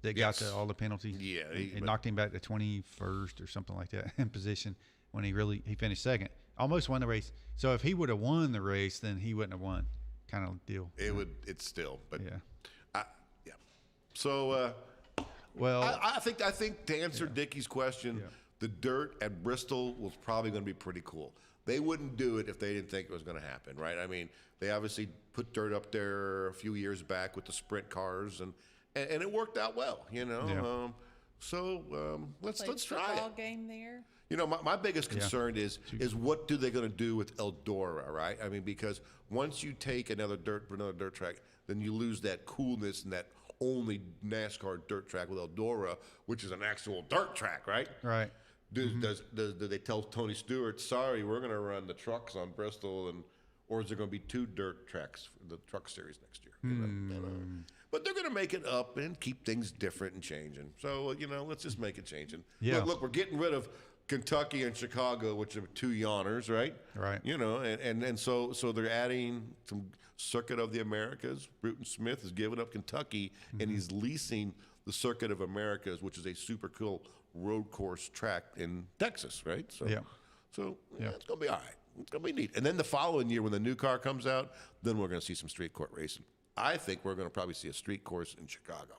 that got all the penalties? Yeah, it knocked him back to 21st or something like that in position when he finished second. Almost won the race. So if he would have won the race, then he wouldn't have won. Kind of deal. It's still, but yeah. Yeah. So, well, I think to answer Dickie's question, the dirt at Bristol was probably going to be pretty cool. They wouldn't do it if they didn't think it was going to happen, right? I mean, they obviously put dirt up there a few years back with the sprint cars, and and it worked out well, you know. Yeah. Let's Played try football it. game there. You know, my biggest concern is what do they going to do with Eldora, right? I mean, because once you take another dirt track, then you lose that coolness and that only NASCAR dirt track with Eldora, which is an actual dirt track, right? Right. Do they tell Tony Stewart, sorry, we're going to run the trucks on Bristol, or is there going to be 2 dirt tracks for the truck series next year? You know? But they're going to make it up and keep things different and changing. So, you know, let's just make it changing. Yeah. Look, we're getting rid of Kentucky and Chicago, which are 2 yawners, right? Right. You know, and so they're adding some Circuit of the Americas. Bruton Smith is giving up Kentucky, and he's leasing the Circuit of Americas, which is a super cool road course track in Texas, right? So, Yeah. It's going to be all right. It's going to be neat. And then the following year, when the new car comes out, then we're going to see some street court racing. I think we're going to probably see a street course in Chicago.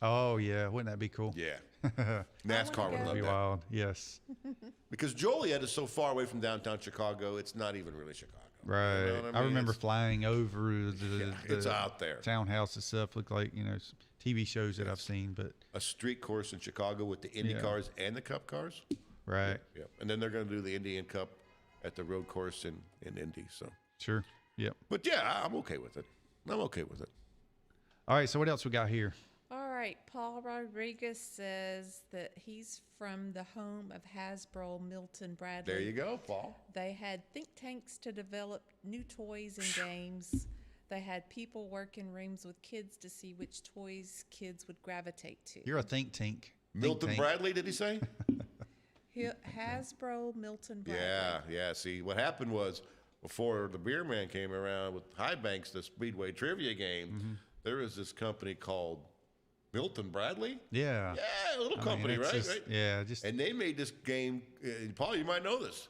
Oh yeah, wouldn't that be cool? Yeah. NASCAR would That'd love be that. wild. Yes. Because Joliet is so far away from downtown Chicago, it's not even really Chicago. Right. You know what I remember It's- flying over the it's out there. townhouse and stuff. Looked like TV shows that I've seen, but A street course in Chicago with the Indy cars and the Cup cars. right. Yeah. And then they're going to do the Indian Cup at the road course in Indy. So, Sure. Yep. but yeah, I'm okay with it. I'm okay with it. All right. So what else we got here? All right, Paul Rodriguez says that he's from the home of Hasbro, Milton Bradley. There you go, Paul. They had think tanks to develop new toys and games. They had people work in rooms with kids to see which toys kids would gravitate to. You're a think tank. Milton Bradley, did he say? Hasbro, Milton Bradley. Yeah. See, what happened was before the Beer Man came around with High Banks, the Speedway trivia game, there was this company called Milton Bradley. Yeah. Yeah, a little company, it's right? just- Right. Yeah. Just And they made this game. Paul, you might know this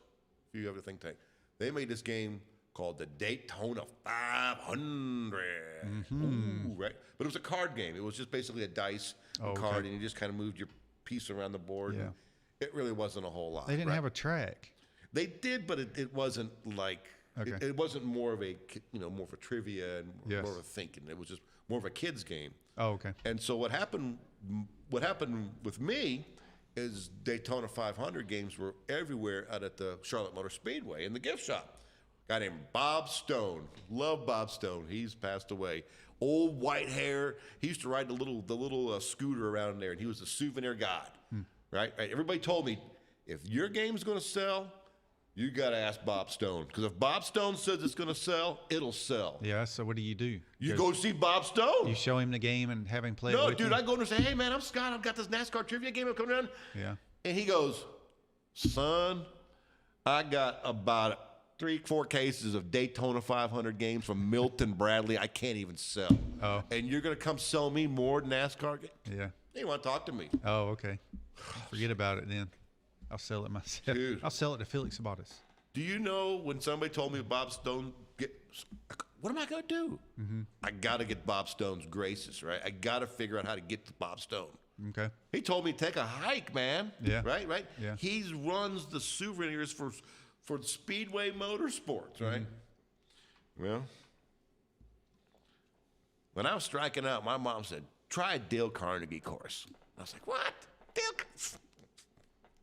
if you have a think tank. They made this game called the Daytona 500. Ooh, right? But it was a card game. It was just basically a dice card, and you just kind of moved your piece around the board. Yeah. And it really wasn't a whole lot. they didn't right? have a track. They did, but it wasn't like Okay. it wasn't more of a more of a trivia and Yes. more of a thinking. It was just more of a kids game. Oh, okay. And so what happened with me is Daytona 500 games were everywhere out at the Charlotte Motor Speedway in the gift shop. Guy named Bob Stone. Love Bob Stone. He's passed away. Old white hair. He used to ride the little scooter around there, and he was a souvenir god. Right? Everybody told me, if your game's going to sell, you got to ask Bob Stone. Because if Bob Stone says it's going to sell, it'll sell. Yeah. So what do? You go see Bob Stone. You show him the game and have him play. No, it with dude, you? I go in and say, hey, man, I'm Scott. I've got this NASCAR trivia game coming around. Yeah. And he goes, son, I got about 3-4 cases of Daytona 500 games from Milton Bradley I can't even sell. Oh. And you're going to come sell me more NASCAR games? Yeah. He want to talk to me. Oh, okay. Forget about it then. I'll sell it myself. Dude. I'll sell it to Felix Sabatis. Do you know when somebody told me Bob Stone what am I going to do? I got to get Bob Stone's graces, right? I got to figure out how to get to Bob Stone. Okay. He told me take a hike, man. Yeah. Right. Yeah. He runs the souvenirs for Speedway Motorsports, right? Well, when I was striking out, my mom said, "Try a Dale Carnegie course." I was like, "What? Dale?"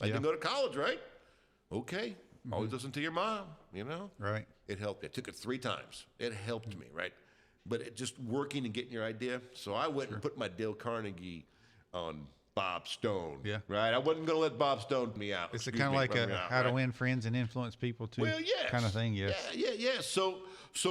I didn't go to college, right? Okay. Always listen to your mom. Right. It helped. I took it 3 times. It helped me, right? But it just working and getting your idea. So I went and put my Dale Carnegie on Bob Stone. Yeah. Right? I wasn't going to let Bob Stone me out. It's Excuse kind of me, like run me a out, how to right? win friends and influence people too. Well, yes. Kind of thing. Yes. Yeah. So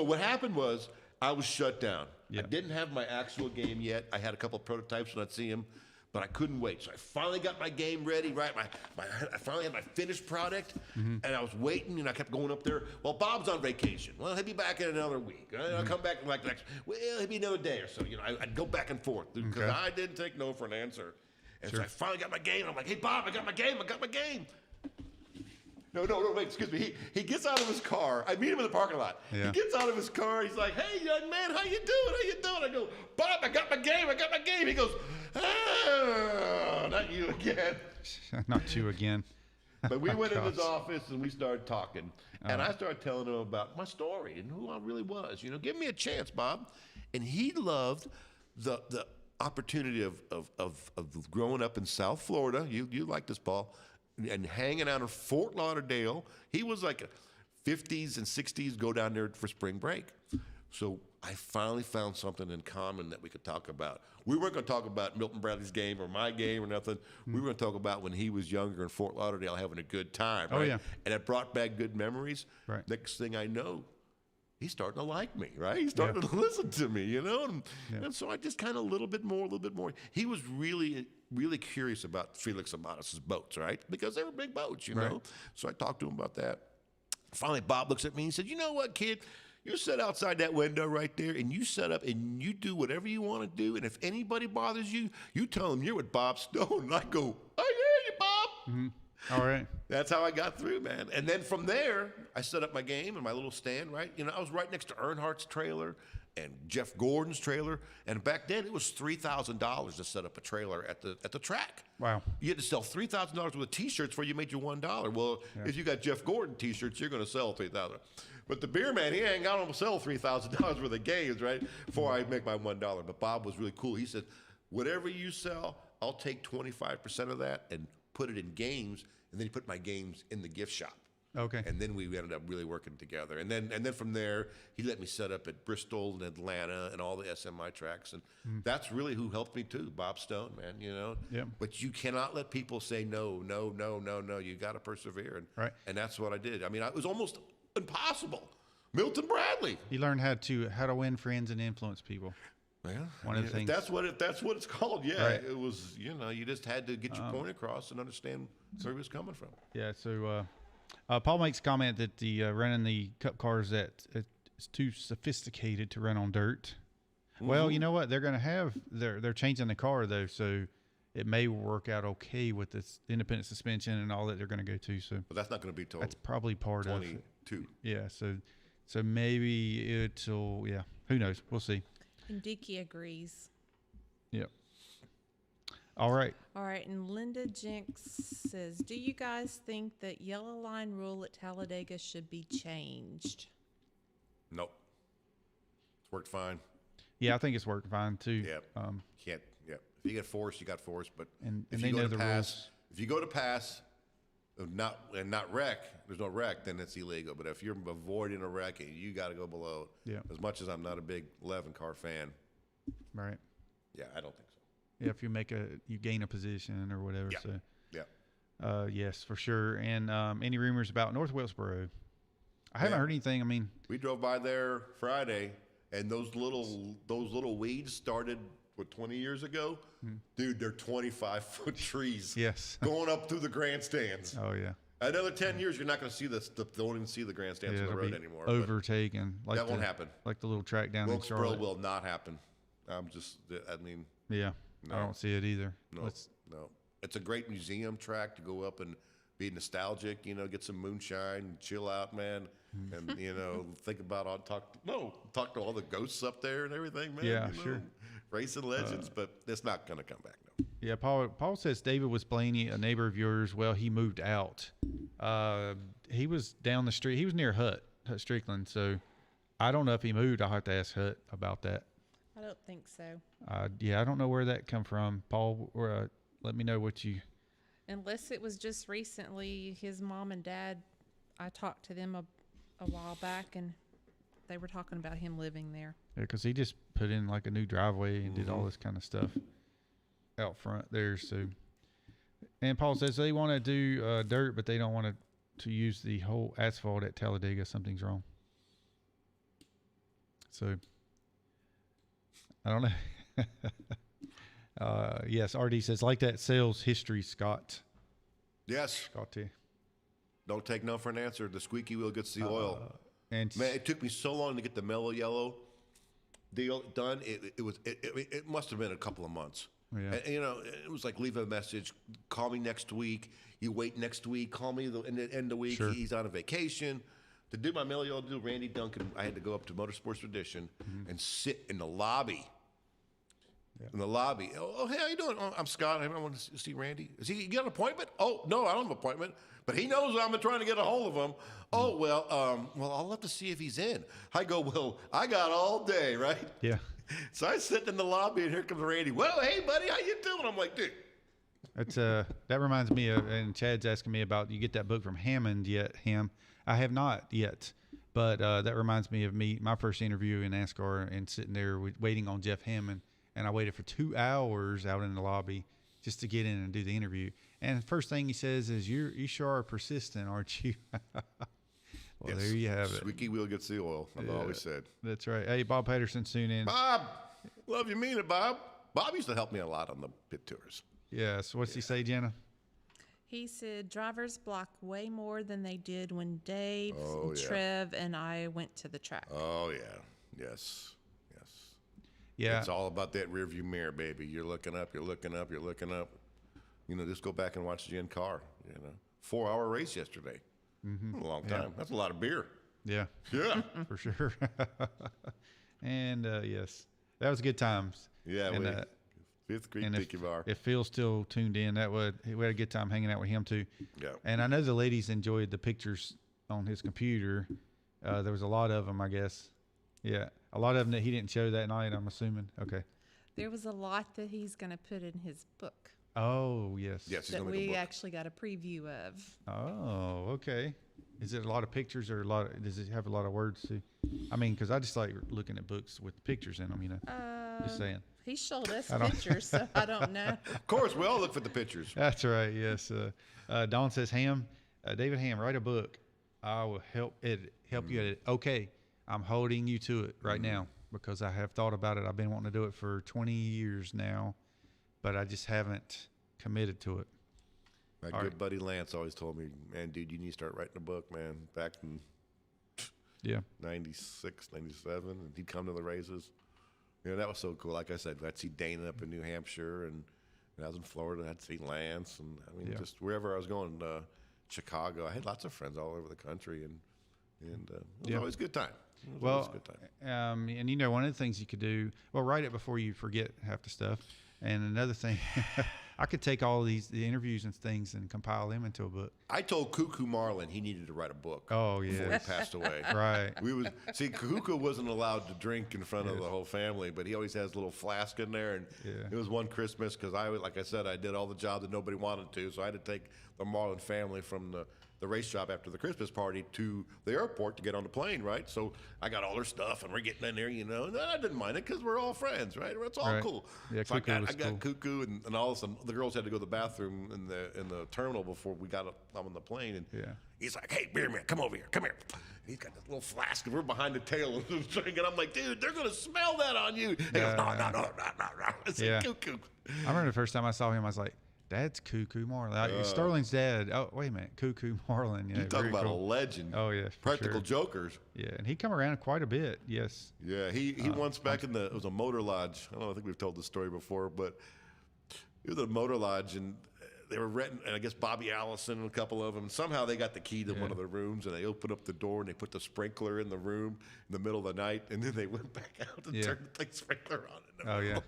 what happened was I was shut down. Yeah. I didn't have my actual game yet. I had a couple of prototypes when I'd see them, but I couldn't wait. So I finally got my game ready, right? I finally had my finished product, and I was waiting, and I kept going up there. Well, Bob's on vacation. Well, he'll be back in another week. I'll come back like next. Well, he'll be another day or so. I'd go back and forth because Okay. I didn't take no for an answer. And so I finally got my game. I'm like, hey, Bob, I got my game. No, wait, excuse me. He gets out of his car. I meet him in the parking lot. Yeah. He gets out of his car. He's like, hey, young man, how you doing? I go, Bob, I got my game. He goes, not you again. Not you again. But we went in his Gosh. office and we started talking. And I started telling him about my story and who I really was. Give me a chance, Bob. And he loved the opportunity of growing up in South Florida. You like this, Paul, and hanging out in Fort Lauderdale. He was like a 50s and 60s, go down there for spring break. So I finally found something in common that we could talk about. We weren't going to talk about Milton Bradley's game or my game or nothing. We were going to talk about when he was younger in Fort Lauderdale having a good time. Right? Oh, yeah. And it brought back good memories. Right. Next thing I know, he's starting to like me, right? He's starting to listen to me, you know? And so I just kind of a little bit more. He was really, really curious about Felix Amatis's boats, right? Because they were big boats, you know? So I talked to him about that. Finally, Bob looks at me and said, you know what, kid? You sit outside that window right there, and you set up, and you do whatever you want to do. And if anybody bothers you, you tell them you're with Bob Stone. And I go, I hear you, Bob. Mm-hmm. All right. That's how I got through, man. And then from there, I set up my game and my little stand, right? You know, I was right next to Earnhardt's trailer and Jeff Gordon's trailer. And back then, it was $3,000 to set up a trailer at the track. Wow. You had to sell $3,000 worth of T-shirts before you made your $1. Well, if you got Jeff Gordon T-shirts, you're going to sell $3,000. But the beer man, he ain't got to sell $3,000 worth of games, right? Before I make my $1. But Bob was really cool. He said, whatever you sell, I'll take 25% of that and put it in games. And then he put my games in the gift shop. Okay. And then we ended up really working together. And then from there, he let me set up at Bristol and Atlanta and all the SMI tracks. And that's really who helped me too, Bob Stone, man, you know? Yeah. But you cannot let people say no. You got to persevere. And that's what I did. I mean, it was almost impossible. Milton Bradley. You learned how to win friends and influence people. Yeah, One of the things. That's what it's called. Yeah, Right. it was. You know, you just had to get your point across and understand where he was coming from. Yeah. So Paul makes a comment that the running the cup cars it's too sophisticated to run on dirt. Well, you know what? They're going to they're changing the car though, so it may work out okay with this independent suspension and all that they're going to go to. So, But that's not going to be till that's probably part of it. 22. Yeah. So maybe it'll. Yeah. Who knows? We'll see. And Dickey agrees. Yep. All right. All right, and Linda Jenks says, do you guys think that yellow line rule at Talladega should be changed? Nope. It's worked fine. Yeah, I think it's working fine too. Yep. Can't. Yep. If you get forced, you got forced. But And if they you go know to the pass, rules. if you go to pass, not wreck, there's no wreck, then it's illegal. But if you're avoiding a wreck, you got to go below. Yeah. As much as I'm not a big 11 car fan, Right. yeah, I don't think so. Yeah, if you gain a position or whatever. Yeah. So Yeah. yes, for sure. And any rumors about North Wilkesboro? I haven't Yeah. heard anything. I mean, We drove by there Friday, and those little weeds started 20 years ago. Dude, they're 25-foot trees. yes. Going up through the grandstands. Oh yeah. Another 10 years, you're not going to see don't even see the grandstands Yeah, on the it'll road be anymore. but overtaken. Like that won't happen. Like the little track down in Wilkesboro Charlotte. will not happen. I mean, Yeah. No. I don't see it either. no. It's a great museum track to go up and be nostalgic, you know, get some moonshine, chill out, man. And, you know, think about talk to all the ghosts up there and everything, man. Yeah, you know, sure. Racing legends, but it's not going to come back, no. Yeah, Paul says David was Blaney, a neighbor of yours. Well, he moved out. He was down the street. He was near Hut Strickland. So I don't know if he moved. I'll have to ask Hut about that. I don't think so. Yeah, I don't know where that come from. Paul, let me know what you. Unless it was just recently, his mom and dad, I talked to them a while back, and they were talking about him living there. Yeah, because he just put in like a new driveway and did all this kind of stuff out front there. So, and Paul says they want to do dirt, but they don't want to use the whole asphalt at Talladega. Something's wrong. So, I don't know. Yes, RD says, like that sales history, Scott. Yes. Scotty. Don't take no for an answer. The squeaky wheel gets the oil. And Man, it took me so long to get the mellow yellow deal done. It must have been a couple of months. Yeah. And, you know, it was like, leave a message, call me next week. You wait next week, call me in the end of the week. Sure. He's on a vacation. To do my mellow yellow deal, Randy Duncan, I had to go up to Motorsports Tradition and sit in the lobby. Yeah. In the lobby. Oh, hey, how you doing? Oh, I'm Scott. I want to see Randy. Is he? You got an appointment? Oh, no, I don't have an appointment. But he knows I'm trying to get a hold of him. Oh, well, I'll have to see if he's in. I go, well, I got all day, right? Yeah. So I sit in the lobby, and here comes Randy. Well, hey, buddy, how you doing? I'm like, dude. That's that reminds me of, and Chad's asking me about, you get that book from Hammond yet, Hamm? I have not yet, but that reminds me of my first interview in NASCAR and sitting there waiting on Jeff Hammond, and I waited for 2 hours out in the lobby just to get in and do the interview. And the first thing he says is, "You sure are persistent, aren't you?" Well, Yes. there you have it. Squeaky wheel gets the oil. I've always said. That's right. Hey, Bob Patterson's tuning in. Bob, love you, mean it, Bob. Bob used to help me a lot on the pit tours. Yeah. So what's he say, Jenna? He said drivers block way more than they did when Dave, Oh, yeah. Trev, and I went to the track. Oh yeah, yes. Yeah. It's all about that rearview mirror, baby. You're looking up, you're looking up, you're looking up. Just go back and watch Jen Carr. 4-hour race yesterday. A long time. That's a lot of beer. Yeah. Yeah. For sure. And yes, that was good times. Yeah. And, Fifth Creek and Tiki Bar. if Phil's still tuned in, we had a good time hanging out with him too. Yeah. And I know the ladies enjoyed the pictures on his computer. There was a lot of them, I guess. Yeah, a lot of them that he didn't show that night, I'm assuming. Okay. There was a lot that he's going to put in his book Oh, yes. Yes, he's that gonna make a we book. actually got a preview of. Oh, okay. Is it a lot of pictures or does it have a lot of words too? I mean, because I just like looking at books with pictures in them, just saying. He showed us I don't- pictures, so I don't know. Of course, we all look for the pictures. That's right. Yes. Dawn says, Hamm, David Hamm, write a book. I will help you edit. Okay. I'm holding you to it right now because I have thought about it. I've been wanting to do it for 20 years now, but I just haven't committed to it. My All good right. buddy Lance always told me, man, dude, you need to start writing a book, man. Back in Yeah. 96, 97, and he'd come to the races. That was so cool. Like I said, I'd see Dana up in New Hampshire, and I was in Florida, I'd see Lance, and just wherever I was going, Chicago. I had lots of friends all over the country, and it was always a good time. It was always a good time. And one of the things you could do, write it before you forget half the stuff. And another thing, I could take all the interviews and things and compile them into a book. I told Cuckoo Marlin he needed to write a book. Oh, before he yes. passed away. Right. Cuckoo wasn't allowed to drink in front of the whole family, but he always has a little flask in there. And it was one Christmas because like I said, I did all the jobs that nobody wanted to, so I had to take the Marlin family from the race shop after the Christmas party to the airport to get on the plane, right? So I got all their stuff, and we're getting in there, and I didn't mind it because we're all friends, right? It's all Right. cool. Yeah, so I Cuckoo was got cool. Cuckoo, and all of a sudden the girls had to go to the bathroom in the terminal before we got up on the plane, and he's like, "Hey, beer man, come over here, come here." And he's got this little flask, and we're behind the tail of the string, and I'm like, "Dude, they're gonna smell that on you." He goes, "No." It's like, Cuckoo. I remember the first time I saw him, I was like, "That's Cuckoo Marlin." Sterling's dad. Oh, wait a minute, Cuckoo Marlin. Yeah, You talk very about cool. a legend. Oh, yeah, for Practical sure. Jokers. Yeah, and he come around quite a bit. Yes. Yeah, he once back it was a motor lodge. I think we've told this story before, but it was a motor lodge, and they were renting, and I guess Bobby Allison and a couple of them, and somehow they got the key to one of the rooms, and they opened up the door, and they put the sprinkler in the room in the middle of the night, and then they went back out and turned the sprinkler on. Oh, yeah.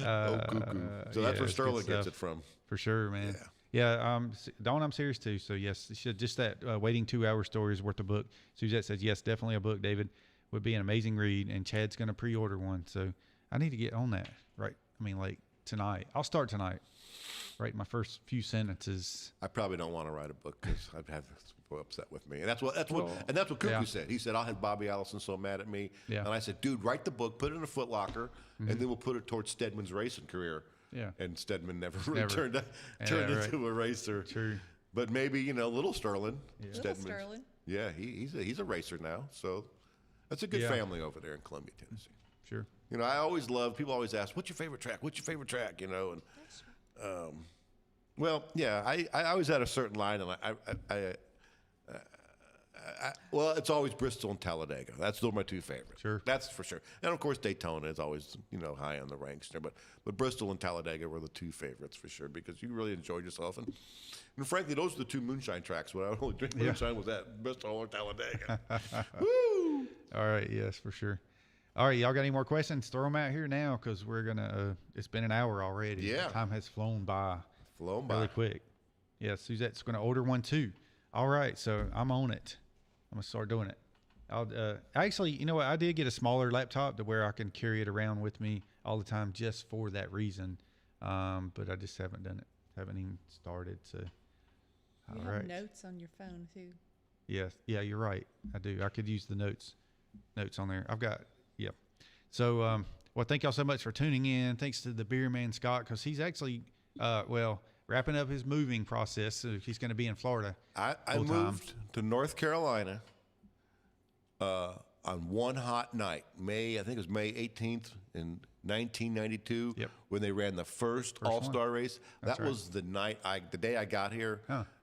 Cuckoo. So that's where it's good Sterling gets stuff. it from. For sure, man. Yeah. Dawn, I'm serious too. So yes, just that waiting 2 hour story is worth a book. Suzette says yes, definitely a book. David would be an amazing read, and Chad's going to pre-order one. So I need to get on that. Right. I mean, like tonight. I'll start tonight. Write my first few sentences. I probably don't want to write a book because I'd have people upset with me, and that's what Cuckoo yeah. said. He said, "I'll have Bobby Allison so mad at me," Yeah. and I said, "Dude, write the book, put it in a Foot Locker, and then we'll put it towards Stedman's racing career." Yeah. And Stedman never really Never. turned right. into a racer. True. But maybe little Sterling. Little Stedman's- Sterling. Yeah, he's a racer now. So that's a good Yeah. family over there in Columbia, Tennessee. Sure. I always love. People always ask, "What's your favorite track? What's your favorite track?" And well, yeah, I always had a certain line, and well, it's always Bristol and Talladega. Those are my two favorites. Sure. That's for sure. And of course, Daytona is always high on the ranks there. But Bristol and Talladega were the two favorites for sure because you really enjoyed yourself. And frankly, those are the two moonshine tracks. When I only drink moonshine was at Bristol or Talladega. Woo! All right. Yes, for sure. All right. Y'all got any more questions? Throw them out here now because we're going to, it's been an hour already. Yeah. Time has flown by. Flown by. Really quick. Yeah, Suzette's going to order one too. All right, so I'm on it. I'm going to start doing it. Actually, you know what? I did get a smaller laptop to where I can carry it around with me all the time, just for that reason. But I just haven't done it. Haven't even started. So, You have notes on your phone too. Yes. Yeah, you're right. I do. I could use the notes on there. I've got. Yeah. So, well, thank y'all so much for tuning in. Thanks to the Beer Man Scott, because he's actually, wrapping up his moving process. So he's going to be in Florida. I moved to North Carolina on one hot night, I think it was May 18th in 1992, when they ran the first All-Star race. That was the day I got here,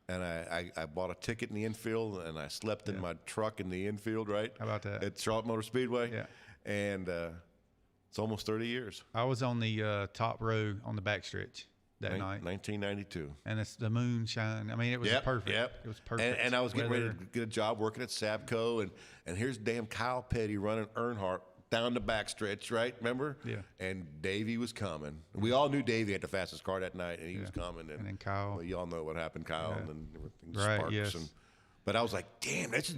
and I bought a ticket in the infield, and I slept in my truck in the infield, right? How about that? At Charlotte Motor Speedway. Yeah. And it's almost 30 years. I was on the top row on the backstretch that night. 1992. And it's the moonshine. I mean, it was perfect. It was perfect. And I was getting ready to get a job working at Sabco, and here's damn Kyle Petty running Earnhardt down the backstretch, right? Remember? Yeah. And Davey was coming. We all knew Davey had the fastest car that night, and he was coming. And then Kyle. Well, you all know what happened, Kyle, and then everything Right, sparks. yes. But I was like, damn, this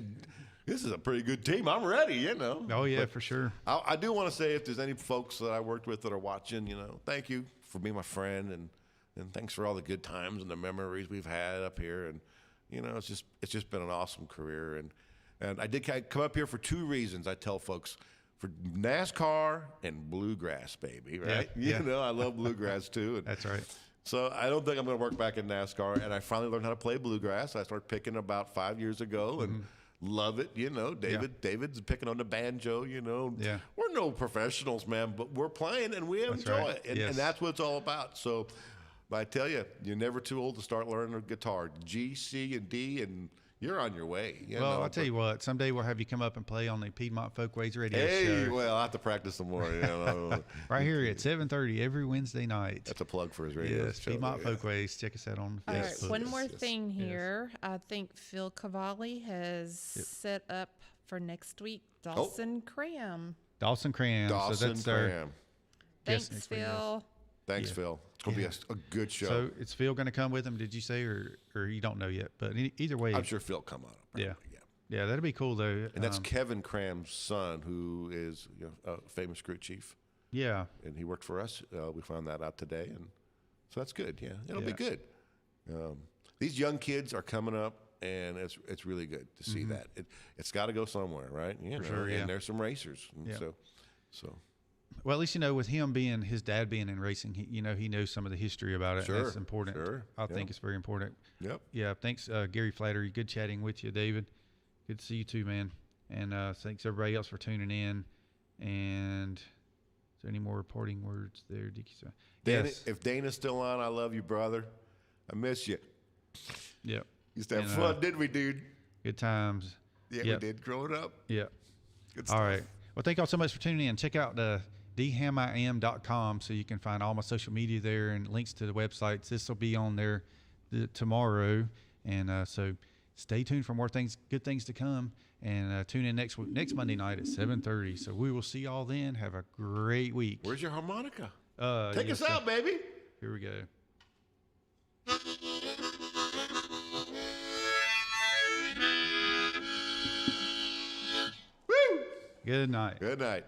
is a pretty good team. I'm ready, you know. Oh, yeah, But for sure. I do want to say, if there's any folks that I worked with that are watching, you know, thank you for being my friend, and thanks for all the good times and the memories we've had up here. And you know, it's just been an awesome career. And I did come up here for two reasons. I tell folks, for NASCAR and bluegrass, baby, right? Yeah. You know, I love bluegrass too. And That's right. so I don't think I'm going to work back in NASCAR. And I finally learned how to play bluegrass. I started picking about 5 years ago, and love it. You know, David's picking on the banjo. You know, we're no professionals, man, but we're playing and we enjoy it, and that's what it's all about. So, I tell you, you're never too old to start learning a guitar. G, C, and D, and you're on your way. I'll tell you what. Someday we'll have you come up and play on the Piedmont Folkways radio show. Well, I have to practice some more. You know. Right here at 7:30 every Wednesday night. That's a plug for his radio yes, show. Piedmont Folkways. Check us out on Facebook. All right, one more Yes. thing here. I think Phil Cavalli has set up for next week Dawson Cram. Dawson Cram. Dawson so that's Cram. Thanks, Phil. Thanks, Phil. It's going to be a good show. So is Phil going to come with him, did you say, or you don't know yet? But either way. I'm sure Phil come on. Yeah, that'll be cool, though. And that's Kevin Cram's son, who is a famous crew chief. Yeah. And he worked for us. We found that out today. And so that's good, It'll be good. These young kids are coming up, and it's really good to see that. It's got to go somewhere, right? For sure, And there's some racers. And so. Well, at least, with his dad being in racing, he knows some of the history about it. Sure, and that's important. Sure. I think it's very important. Yep. Yeah. Thanks, Gary Flattery. Good chatting with you, David. Good to see you too, man. And thanks everybody else for tuning in. And is there any more reporting words there, Dickie? Dana, if Dana's still on, I love you, brother. I miss you. Yep. Used to have fun, didn't we, dude? Good times. Yeah, we did growing up. Yeah. Good stuff. All right. Well, thank y'all so much for tuning in. Check out DHammiam.com so you can find all my social media there and links to the websites. This will be on there tomorrow. And so stay tuned for more good things to come. And tune in next Monday night at 7:30. So we will see y'all then. Have a great week. Where's your harmonica? Take us out, baby. Here we go. Woo! Good night. Good night.